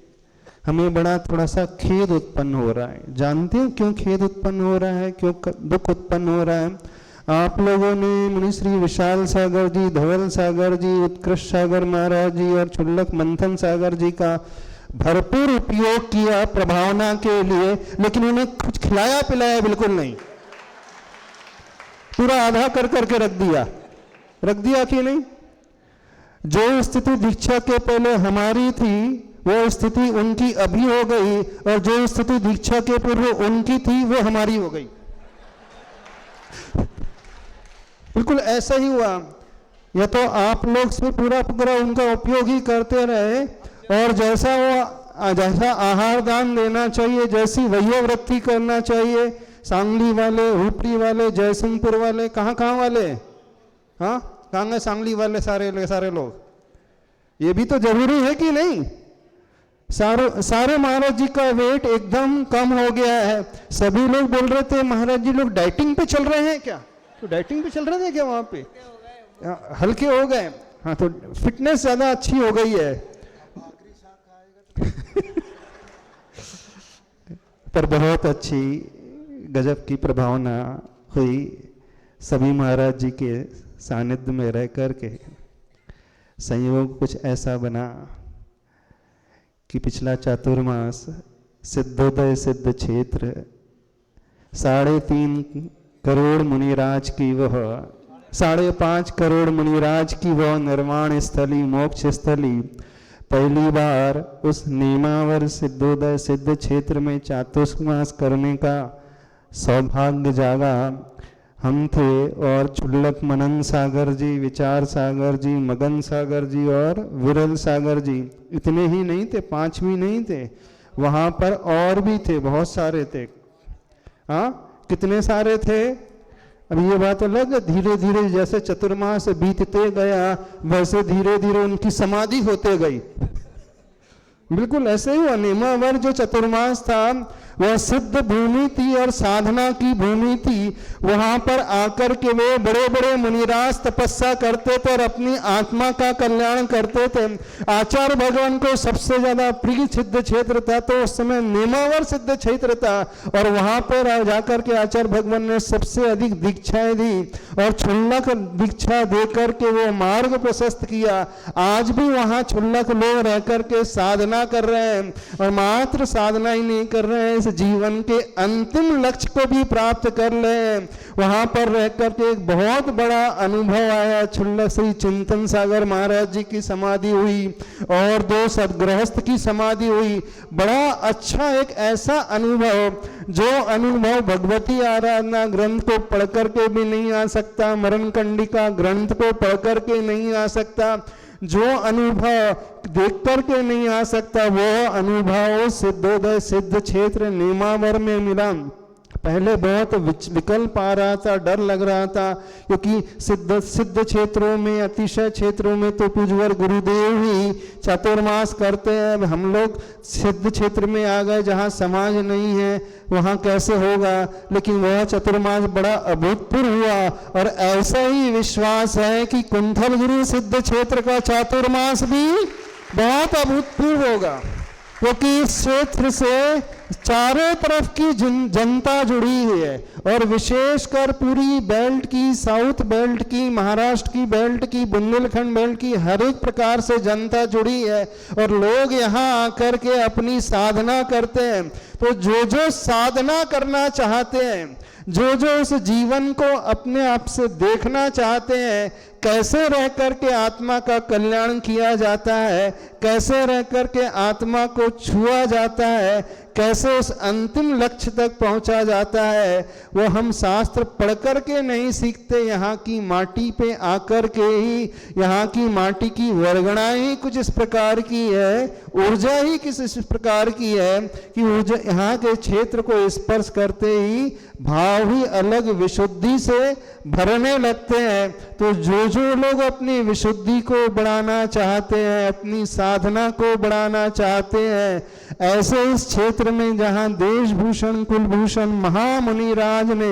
हमें बड़ा थोड़ा सा खेद उत्पन्न हो रहा है। जानते हो क्यों खेद उत्पन्न हो रहा है, क्यों दुख उत्पन्न हो रहा है? आप लोगों ने मुनिश्री विशाल सागर जी, धवल सागर जी, उत्कृष्ट सागर महाराज जी और क्षुल्लक मंथन सागर जी का भरपूर उपयोग किया प्रभावना के लिए, लेकिन उन्हें कुछ खिलाया पिलाया बिल्कुल नहीं, पूरा आधा कर करके रख दिया कि नहीं? जो स्थिति दीक्षा के पहले हमारी थी वो स्थिति उनकी अभी हो गई, और जो स्थिति दीक्षा के पूर्व उनकी थी वो हमारी हो गई। बिल्कुल ऐसा ही हुआ। या तो आप लोग से पूरा उनका उपयोग ही करते रहे, और जैसा आहार दान देना चाहिए, जैसी वयोवृत्ति करना चाहिए, सांगली वाले, हुपरी वाले, जयसिंहपुर वाले, कहाँ वाले, हाँ कहाँ है सांगली वाले सारे लोग, ये भी तो जरूरी है कि नहीं? सारे महाराज जी का वेट एकदम कम हो गया है। सभी लोग बोल रहे थे महाराज जी लोग डाइटिंग पे चल रहे हैं क्या? तो डाइटिंग पे चल रहे थे क्या वहां पे? हल्के हो गए, हाँ तो फिटनेस ज्यादा अच्छी हो गई है। पर बहुत अच्छी गजब की प्रभावना हुई। सभी महाराज जी के सानिध्य में रह करके संयोग कुछ ऐसा बना कि पिछला चातुर्मास सिद्धोदय सिद्ध क्षेत्र 3.5 करोड़ मुनिराज की वह 5.5 करोड़ मुनिराज की वह निर्वाण स्थली, मोक्ष स्थली पहली बार उस नेमावर सिद्धोदय सिद्ध क्षेत्र में चातुर्मास करने का सौभाग्य जागा। हम थे और चुल्लक मनन सागर जी, विचार सागर जी, मगन सागर जी और विरल सागर जी। इतने ही नहीं थे, 5 भी नहीं थे, वहाँ पर और भी थे, बहुत सारे थे। हाँ, कितने सारे थे? अब ये बात अलग है, धीरे धीरे जैसे चतुर्मास बीतते गया वैसे धीरे धीरे उनकी समाधि होते गई। बिल्कुल ऐसे ही हुआ। नेमावर जो चतुर्मास था वह सिद्ध भूमि थी और साधना की भूमि थी। वहां पर आकर के वे बड़े बड़े मुनिराज तपस्या करते थे और अपनी आत्मा का कल्याण करते थे। आचार्य भगवान को सबसे ज्यादा प्रिय सिद्ध क्षेत्र था तो उस समय नेमावर सिद्ध क्षेत्र था और वहां पर जाकर के आचार्य भगवान ने सबसे अधिक दीक्षाएं दी और क्षुल्लक दीक्षा दे करके वो मार्ग प्रशस्त किया। आज भी वहां क्षुल्लक लोग रह करके साधना कर रहे हैं और मात्र साधना ही नहीं कर रहे हैं, जीवन के अंतिम लक्ष्य को भी प्राप्त कर ले। वहां पर रह करके एक बहुत बड़ा अनुभव आया। क्षुल्लक श्री चिंतन सागर महाराज जी की समाधि हुई और 2 सद्गृहस्थ की समाधि हुई। बड़ा अच्छा एक ऐसा अनुभव जो अनुभव भगवती आराधना ग्रंथ को पढ़ करके भी नहीं आ सकता, मरण कंडिका ग्रंथ को पढ़ करके नहीं आ सकता, जो अनुभव देख करके नहीं आ सकता, वो अनुभव सिद्धोदय सिद्ध क्षेत्र नेमावर में मिला। पहले बहुत विकल्प आ रहा था, डर लग रहा था, क्योंकि सिद्ध क्षेत्रों में, अतिशय क्षेत्रों में तो पूज्यवर गुरुदेव ही चातुर्मास करते हैं। हम लोग सिद्ध क्षेत्र में आ गए जहाँ समाज नहीं है, वहाँ कैसे होगा। लेकिन वह चतुर्मास बड़ा अभूतपूर्व हुआ और ऐसा ही विश्वास है कि कुंठलगिरी सिद्ध क्षेत्र का चातुर्मास भी बहुत अभूतपूर्व होगा, क्योंकि इस क्षेत्र से चारों तरफ की जनता जुड़ी हुई है और विशेषकर पूरी बेल्ट की, साउथ बेल्ट की, महाराष्ट्र की बेल्ट की, बुंदेलखंड बेल्ट की हर एक प्रकार से जनता जुड़ी है और लोग यहाँ आकर के अपनी साधना करते हैं। तो जो जो साधना करना चाहते हैं, जो जो उस जीवन को अपने आप से देखना चाहते हैं, कैसे रह करके आत्मा का कल्याण किया जाता है, कैसे रह करके आत्मा को छुआ जाता है, कैसे उस अंतिम लक्ष्य तक पहुंचा जाता है, वो हम शास्त्र पढ़ करके नहीं सीखते। यहाँ की माटी पे आकर के ही, यहाँ की माटी की वर्गणा ही कुछ इस प्रकार की है, ऊर्जा ही किस इस प्रकार की है कि ऊर्जा यहाँ के क्षेत्र को स्पर्श करते ही भाव ही अलग विशुद्धि से भरने लगते हैं। तो जो जो लोग अपनी विशुद्धि को बढ़ाना चाहते हैं, अपनी साधना को बढ़ाना चाहते हैं, ऐसे इस क्षेत्र में जहाँ देशभूषण कुलभूषण महामुनिराज ने,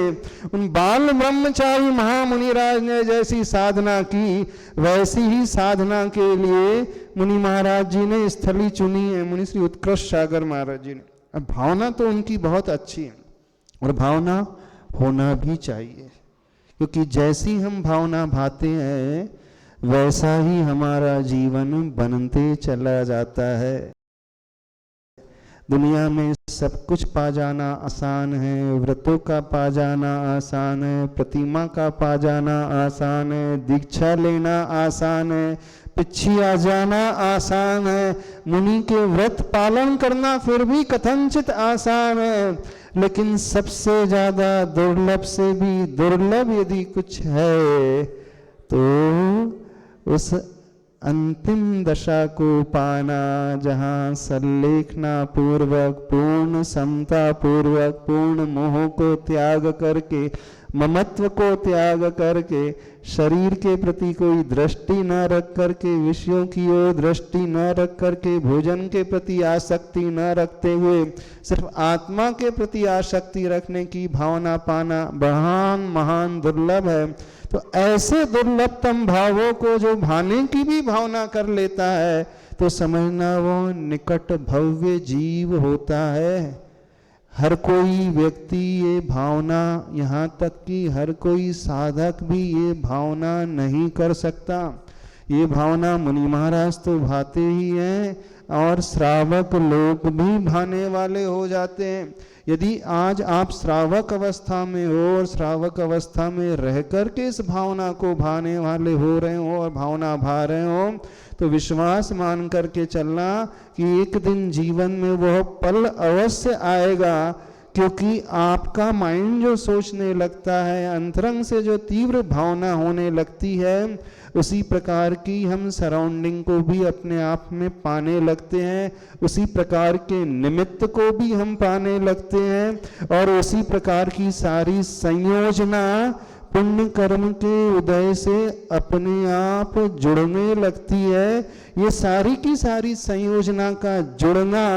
उन बाल ब्रह्मचारी महामुनिराज ने जैसी साधना की, वैसी ही साधना के लिए मुनि महाराज जी ने स्थली चुनी है, मुनि श्री उत्कृष्ट सागर महाराज जी ने। अब भावना तो उनकी बहुत अच्छी है और भावना होना भी चाहिए, क्योंकि जैसी हम भावना भाते हैं वैसा ही हमारा जीवन बनते चला जाता है। दुनिया में सब कुछ पा जाना आसान है, व्रतों का पा जाना आसान है, प्रतिमा का पा जाना आसान है, दीक्षा लेना आसान है, पिछी आ जाना आसान है, मुनि के व्रत पालन करना फिर भी कथनचित आसान है। लेकिन सबसे ज्यादा दुर्लभ से भी दुर्लभ यदि कुछ है तो उस अंतिम दशा को पाना, जहाँ संलेखना पूर्वक, पूर्ण समता पूर्वक, पूर्ण मोह को त्याग करके, ममत्व को त्याग करके, शरीर के प्रति कोई दृष्टि न रख करके, विषयों की ओर दृष्टि न रख करके, भोजन के प्रति आसक्ति न रखते हुए सिर्फ आत्मा के प्रति आसक्ति रखने की भावना पाना महान दुर्लभ है। तो ऐसे दुर्लभतम भावों को जो भाने की भी भावना कर लेता है तो समझना वो निकट भव्य जीव होता है। हर कोई व्यक्ति ये भावना, यहाँ तक कि हर कोई साधक भी ये भावना नहीं कर सकता। ये भावना मुनि महाराज तो भाते ही हैं, और श्रावक लोग भी भाने वाले हो जाते हैं। यदि आज आप श्रावक अवस्था में हो और श्रावक अवस्था में रह कर के इस भावना को भाने वाले हो रहे हो और भावना भा रहे हो, तो विश्वास मान करके चलना कि एक दिन जीवन में वह पल अवश्य आएगा, क्योंकि आपका माइंड जो सोचने लगता है, अंतरंग से जो तीव्र भावना होने लगती है, उसी प्रकार की हम सराउंडिंग को भी अपने आप में पाने लगते हैं, उसी प्रकार के निमित्त को भी हम पाने लगते हैं, और उसी प्रकार की सारी संयोजना पुण्य कर्म के उदय से अपने आप जुड़ने लगती है। ये सारी की सारी संयोजना का जुड़ना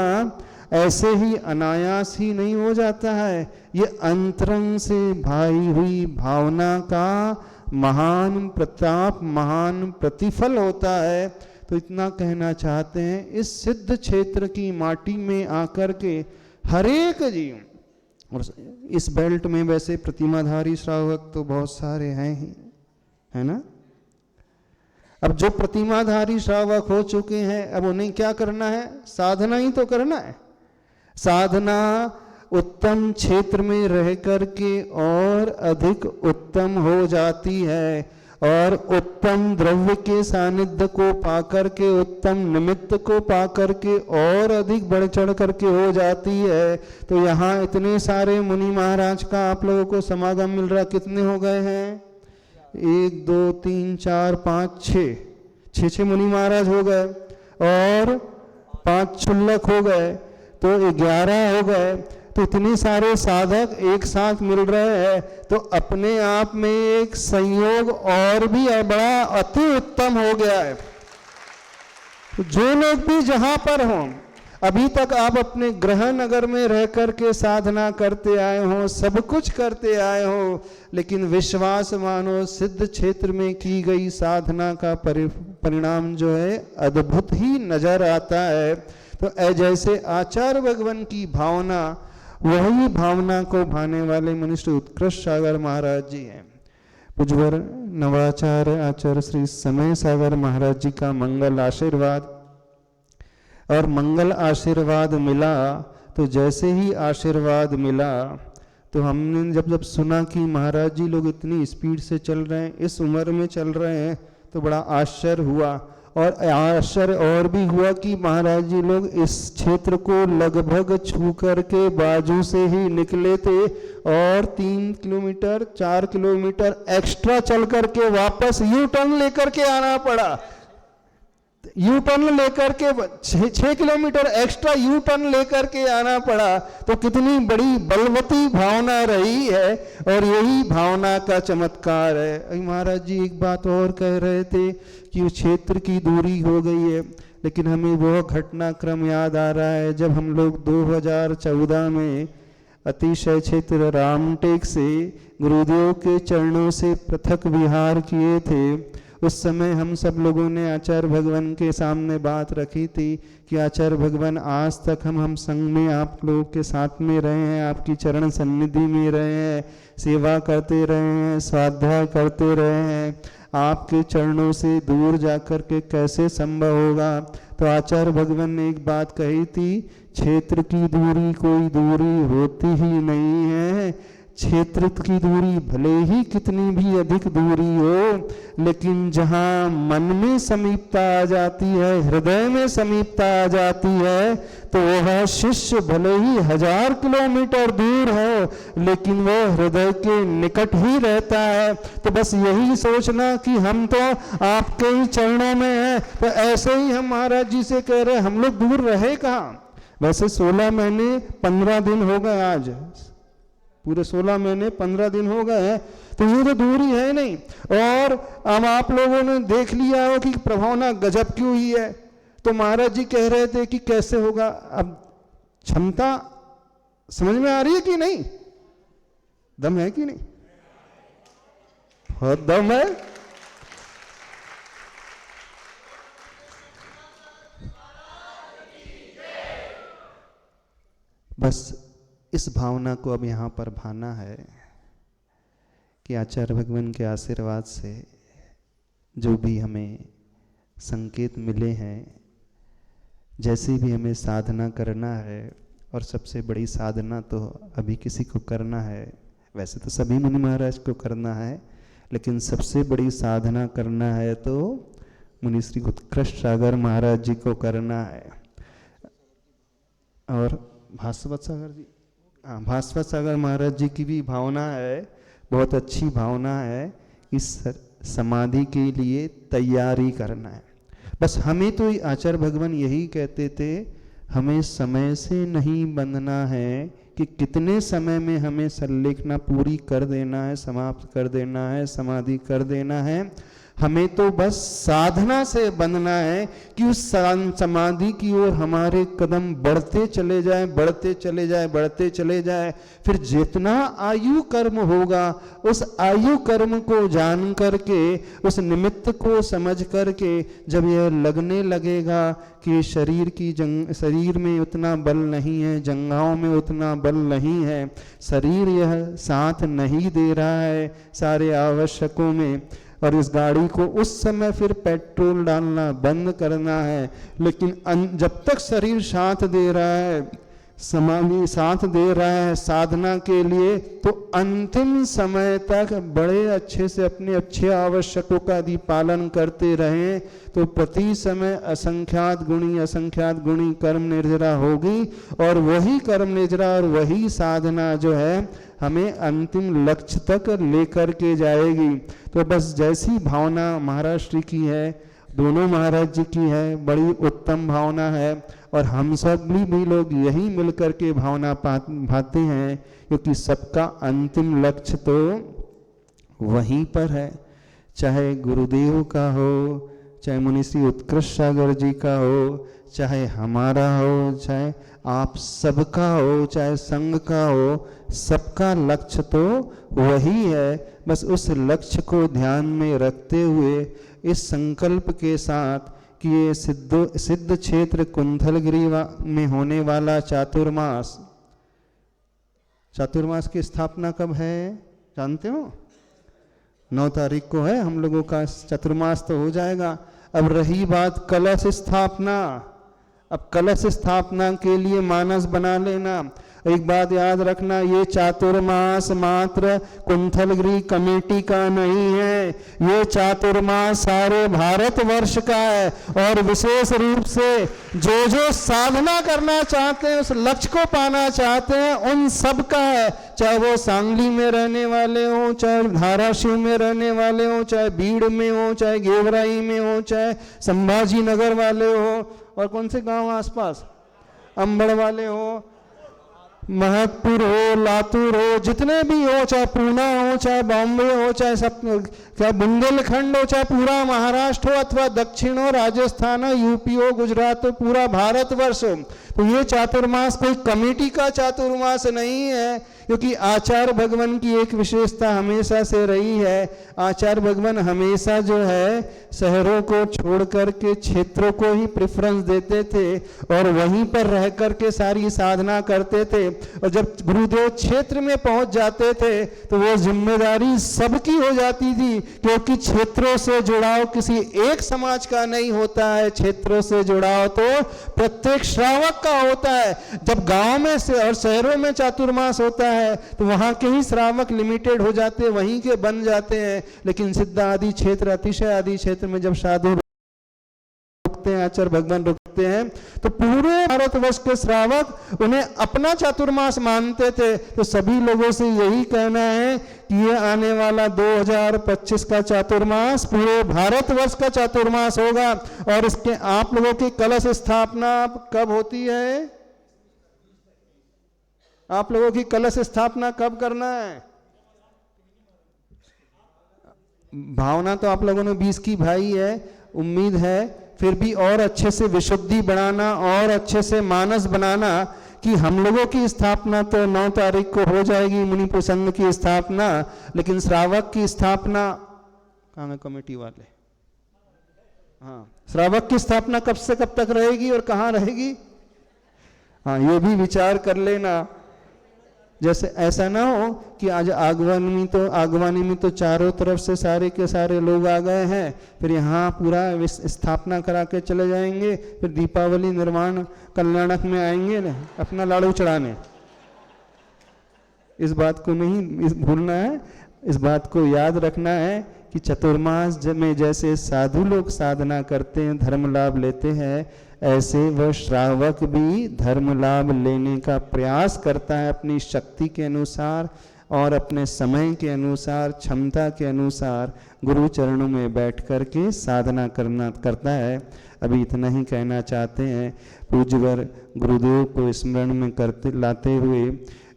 ऐसे ही अनायास ही नहीं हो जाता है, ये अंतरंग से भाई हुई भावना का महान प्रताप, महान प्रतिफल होता है। तो इतना कहना चाहते हैं, इस सिद्ध क्षेत्र की माटी में आकर के हरेक जीव, और इस बेल्ट में वैसे प्रतिमाधारी श्रावक तो बहुत सारे हैं ही, है ना। अब जो प्रतिमाधारी श्रावक हो चुके हैं, अब उन्हें क्या करना है? साधना ही तो करना है। साधना उत्तम क्षेत्र में रह करके और अधिक उत्तम हो जाती है, और उत्तम द्रव्य के सानिध्य को पाकर के, उत्तम निमित्त को पाकर के और अधिक बढ़ चढ़ करके हो जाती है। तो यहाँ इतने सारे मुनि महाराज का आप लोगों को समागम मिल रहा, कितने हो गए हैं? 1 2 3 4 5 6 मुनि महाराज हो गए, और 5 क्षुल्लक हो गए, तो 11 हो गए। तो इतने सारे साधक एक साथ मिल रहे हैं, तो अपने आप में एक संयोग और भी बड़ा अति उत्तम हो गया है। तो जो लोग भी जहां पर हों, अभी तक आप अपने गृह नगर में रह करके साधना करते आए हो, सब कुछ करते आए हो, लेकिन विश्वास मानो सिद्ध क्षेत्र में की गई साधना का परिणाम जो है अद्भुत ही नजर आता है। तो जैसे आचार्य भगवान की भावना, वही भावना को भाने वाले मनुष्य उत्कृष्ट सागर महाराज जी हैं। पूज्यवर नवाचार्य आचार्य श्री समय सागर महाराज जी का मंगल आशीर्वाद, और मंगल आशीर्वाद मिला, तो जैसे ही आशीर्वाद मिला, तो हमने जब सुना कि महाराज जी लोग इतनी स्पीड से चल रहे हैं, इस उम्र में चल रहे हैं, तो बड़ा आश्चर्य हुआ। और आश्चर्य और भी हुआ कि महाराज जी लोग इस क्षेत्र को लगभग छू करके बाजू से ही निकले थे, और 3 किलोमीटर 4 किलोमीटर एक्स्ट्रा चल करके वापस यू टर्न लेकर के आना पड़ा। यू टर्न लेकर के 6 किलोमीटर एक्स्ट्रा यू टर्न लेकर के आना पड़ा। तो कितनी बड़ी बलवती भावना रही है, और यही भावना का चमत्कार है। महाराज जी एक बात और कह रहे थे कि उस क्षेत्र की दूरी हो गई है, लेकिन हमें वह घटनाक्रम याद आ रहा है जब हम लोग 2014 में अतिशय क्षेत्र रामटेक से गुरुदेव के चरणों से पृथक विहार किए थे। उस समय हम सब लोगों ने आचार्य भगवान के सामने बात रखी थी कि आचार्य भगवान, आज तक हम संग में आप लोगों के साथ में रहे हैं, आपकी चरण सन्निधि में रहे हैं, सेवा करते रहे हैं, स्वाध्याय करते रहे हैं, आपके चरणों से दूर जाकर के कैसे संभव होगा। तो आचार्य भगवान ने एक बात कही थी, क्षेत्र की दूरी कोई दूरी होती ही नहीं है। क्षेत्र की दूरी भले ही कितनी भी अधिक दूरी हो, लेकिन जहाँ मन में समीपता आ जाती है, हृदय में समीपता आ जाती है, तो वह शिष्य भले ही 1000 किलोमीटर दूर हो, लेकिन वह हृदय के निकट ही रहता है। तो बस यही सोचना कि हम तो आपके ही चरणों में हैं। तो ऐसे ही हम महाराज जी से कह रहे, हम लोग दूर रहे कहाँ। वैसे 16 महीने 15 दिन हो गए, आज पूरे 16 महीने 15 दिन हो गए हैं, तो ये तो दूरी है नहीं। और अब आप लोगों ने देख लिया हो कि प्रभावना गजब की हुई है। तो महाराज जी कह रहे थे कि कैसे होगा। अब क्षमता समझ में आ रही है कि नहीं? दम है कि नहीं? बहुत दम है। बस इस भावना को अब यहाँ पर भाना है कि आचार्य भगवान के आशीर्वाद से जो भी हमें संकेत मिले हैं जैसे भी हमें साधना करना है, और सबसे बड़ी साधना तो अभी किसी को करना है, वैसे तो सभी मुनि महाराज को करना है, लेकिन सबसे बड़ी साधना करना है तो मुनि श्री उत्कृष्ट सागर महाराज जी को करना है। और भास्वत सागर जी, हाँ, भास्वत सागर महाराज जी की भी भावना है, बहुत अच्छी भावना है। इस समाधि के लिए तैयारी करना है। बस हमें तो आचार्य भगवान यही कहते थे, हमें समय से नहीं बंधना है कि कितने समय में हमें संलेखना पूरी कर देना है, समाप्त कर देना है, समाधि कर देना है। हमें तो बस साधना से बंधना है कि उस समाधि की ओर हमारे कदम बढ़ते चले जाए, बढ़ते चले जाए, बढ़ते चले जाए। फिर जितना आयु कर्म होगा, उस आयु कर्म को जान करके, उस निमित्त को समझ करके, जब यह लगने लगेगा कि शरीर में उतना बल नहीं है, जंघाओं में उतना बल नहीं है, शरीर यह साथ नहीं दे रहा है सारे आवश्यकों में, और इस गाड़ी को उस समय फिर पेट्रोल डालना बंद करना है। लेकिन जब तक शरीर साथ दे रहा है, समाधि साथ दे रहा है साधना के लिए, तो अंतिम समय तक बड़े अच्छे से अपने अच्छे आवश्यकों का यदि पालन करते रहें तो प्रति समय असंख्यात गुणी कर्म निर्जरा होगी, और वही कर्म निर्जरा और वही साधना जो है हमें अंतिम लक्ष्य तक लेकर के जाएगी। तो बस जैसी भावना महाराष्ट्र की है, दोनों महाराज जी की है, बड़ी उत्तम भावना है, और हम सब भी लोग यही मिलकर के भावना भाते हैं, क्योंकि सबका अंतिम लक्ष्य तो वहीं पर है। चाहे गुरुदेव का हो, चाहे मुनि श्री उत्कृष्ट सागर जी का हो, चाहे हमारा हो, चाहे आप सबका हो, चाहे संघ का हो, सबका लक्ष्य तो वही है। बस उस लक्ष्य को ध्यान में रखते हुए, इस संकल्प के साथ कि ये सिद्ध क्षेत्र कुंथलगिरी में होने वाला चातुर्मास की स्थापना कब है जानते हो? 9 तारीख को है हम लोगों का चातुर्मास, तो हो जाएगा। अब रही बात कलश स्थापना, अब कलश स्थापना के लिए मानस बना लेना। एक बात याद रखना, ये चातुर्मास मात्र कुंथलगिरी कमेटी का नहीं है, ये चातुर्मास सारे भारतवर्ष का है, और विशेष रूप से जो साधना करना चाहते हैं, उस लक्ष्य को पाना चाहते हैं, उन सब का है। चाहे वो सांगली में रहने वाले हों, चाहे धाराशिव में रहने वाले हों, चाहे बीड़ में हो, चाहे गेवराई में हो, चाहे संभाजी नगर वाले हो, और कौन से गांव आसपास, अंबड़ वाले हो, महतपुर हो, लातूर हो, जितने भी हो, चाहे पूना हो, चाहे बॉम्बे हो, चाहे सब, चाहे बुंदेलखंड हो, चाहे पूरा महाराष्ट्र हो, अथवा दक्षिण हो, राजस्थान हो, यूपी हो, गुजरात हो, पूरा भारतवर्ष हो, तो ये चातुर्मास कोई कमेटी का चातुर्मास नहीं है। क्योंकि आचार्य भगवान की एक विशेषता हमेशा से रही है, आचार्य भगवान हमेशा जो है शहरों को छोड़ करके क्षेत्रों को ही प्रेफरेंस देते थे, और वहीं पर रह करके सारी साधना करते थे। और जब गुरुदेव क्षेत्र में पहुंच जाते थे तो वो जिम्मेदारी सबकी हो जाती थी, क्योंकि क्षेत्रों से जुड़ाव किसी एक समाज का नहीं होता है, क्षेत्रों से जुड़ाव तो प्रत्येक श्रावक का होता है। जब गांव में से और शहरों में चातुर्मास होता है तो वहां के ही श्रावक लिमिटेड हो जाते हैं, वहीं के बन जाते हैं। लेकिन सिद्ध आदि क्षेत्र, अतिशय आदि क्षेत्र में जब साधु रुकते हैं, आचार्य भगवान रुकते हैं, तो पूरे भारतवर्ष के श्रावक उन्हें अपना चातुर्मास मानते थे। तो सभी लोगों से यही कहना है कि ये आने वाला 2025 का चातुर्मास पूरे भारतवर्ष का चातुर्मास होगा। और इसके आप लोगों की कलश स्थापना कब होती है? आप लोगों की कलश स्थापना कब करना है? भावना तो आप लोगों ने 20 की भाई है, उम्मीद है फिर भी और अच्छे से विशुद्धि बढ़ाना, और अच्छे से मानस बनाना कि हम लोगों की स्थापना तो 9 तारीख को हो जाएगी, मुनि संघ की स्थापना, लेकिन श्रावक की स्थापना कहाँ है कमेटी वाले? हाँ, श्रावक की स्थापना कब से कब तक रहेगी और कहाँ रहेगी? हाँ, ये भी विचार कर लेना जैसे ऐसा ना हो कि आज आगवानी में तो चारों तरफ से सारे के सारे लोग आ गए हैं, फिर यहाँ पूरा स्थापना करा के चले जाएंगे, फिर दीपावली निर्माण कल्याणक में आएंगे ना अपना लाड़ू चढ़ाने। इस बात को नहीं भूलना है, इस बात को याद रखना है कि चतुर्मास में जैसे साधु लोग साधना करते हैं, धर्म लाभ लेते हैं, ऐसे वह श्रावक भी धर्म लाभ लेने का प्रयास करता है अपनी शक्ति के अनुसार और अपने समय के अनुसार, क्षमता के अनुसार गुरु चरणों में बैठ कर के साधना करता है। अभी इतना ही कहना चाहते हैं। पूज्यवर गुरुदेव को स्मरण में लाते हुए,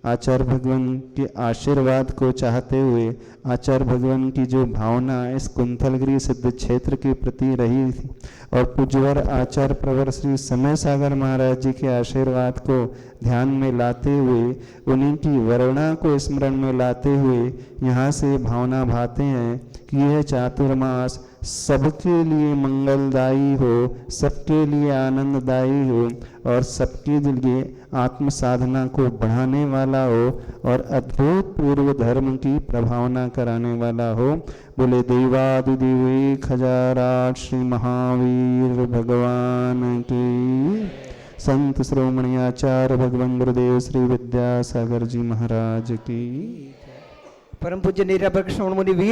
आचार्य भगवान के आशीर्वाद को चाहते हुए, आचार्य भगवान की जो भावना इस कुंथलगिरी सिद्ध क्षेत्र के प्रति रही थी और पूज्यवर आचार्य प्रवर श्री समय सागर महाराज जी के आशीर्वाद को ध्यान में लाते हुए, उन्हीं की वर्णा को स्मरण में लाते हुए यहाँ से भावना भाते हैं कि यह चातुर्मास सबके लिए मंगलदायी हो, सबके लिए आनंददायी हो और सबके लिए आत्म साधना को बढ़ाने वाला हो और अद्भुत पूर्व धर्म की प्रभावना कराने वाला हो। बोले देवादिदेव 1008 श्री महावीर भगवान की, संत श्रोमणी आचार्य भगवान गुरुदेव श्री विद्यासागर जी महाराज की। परम पूज्य निरापक्ष मुनि वीर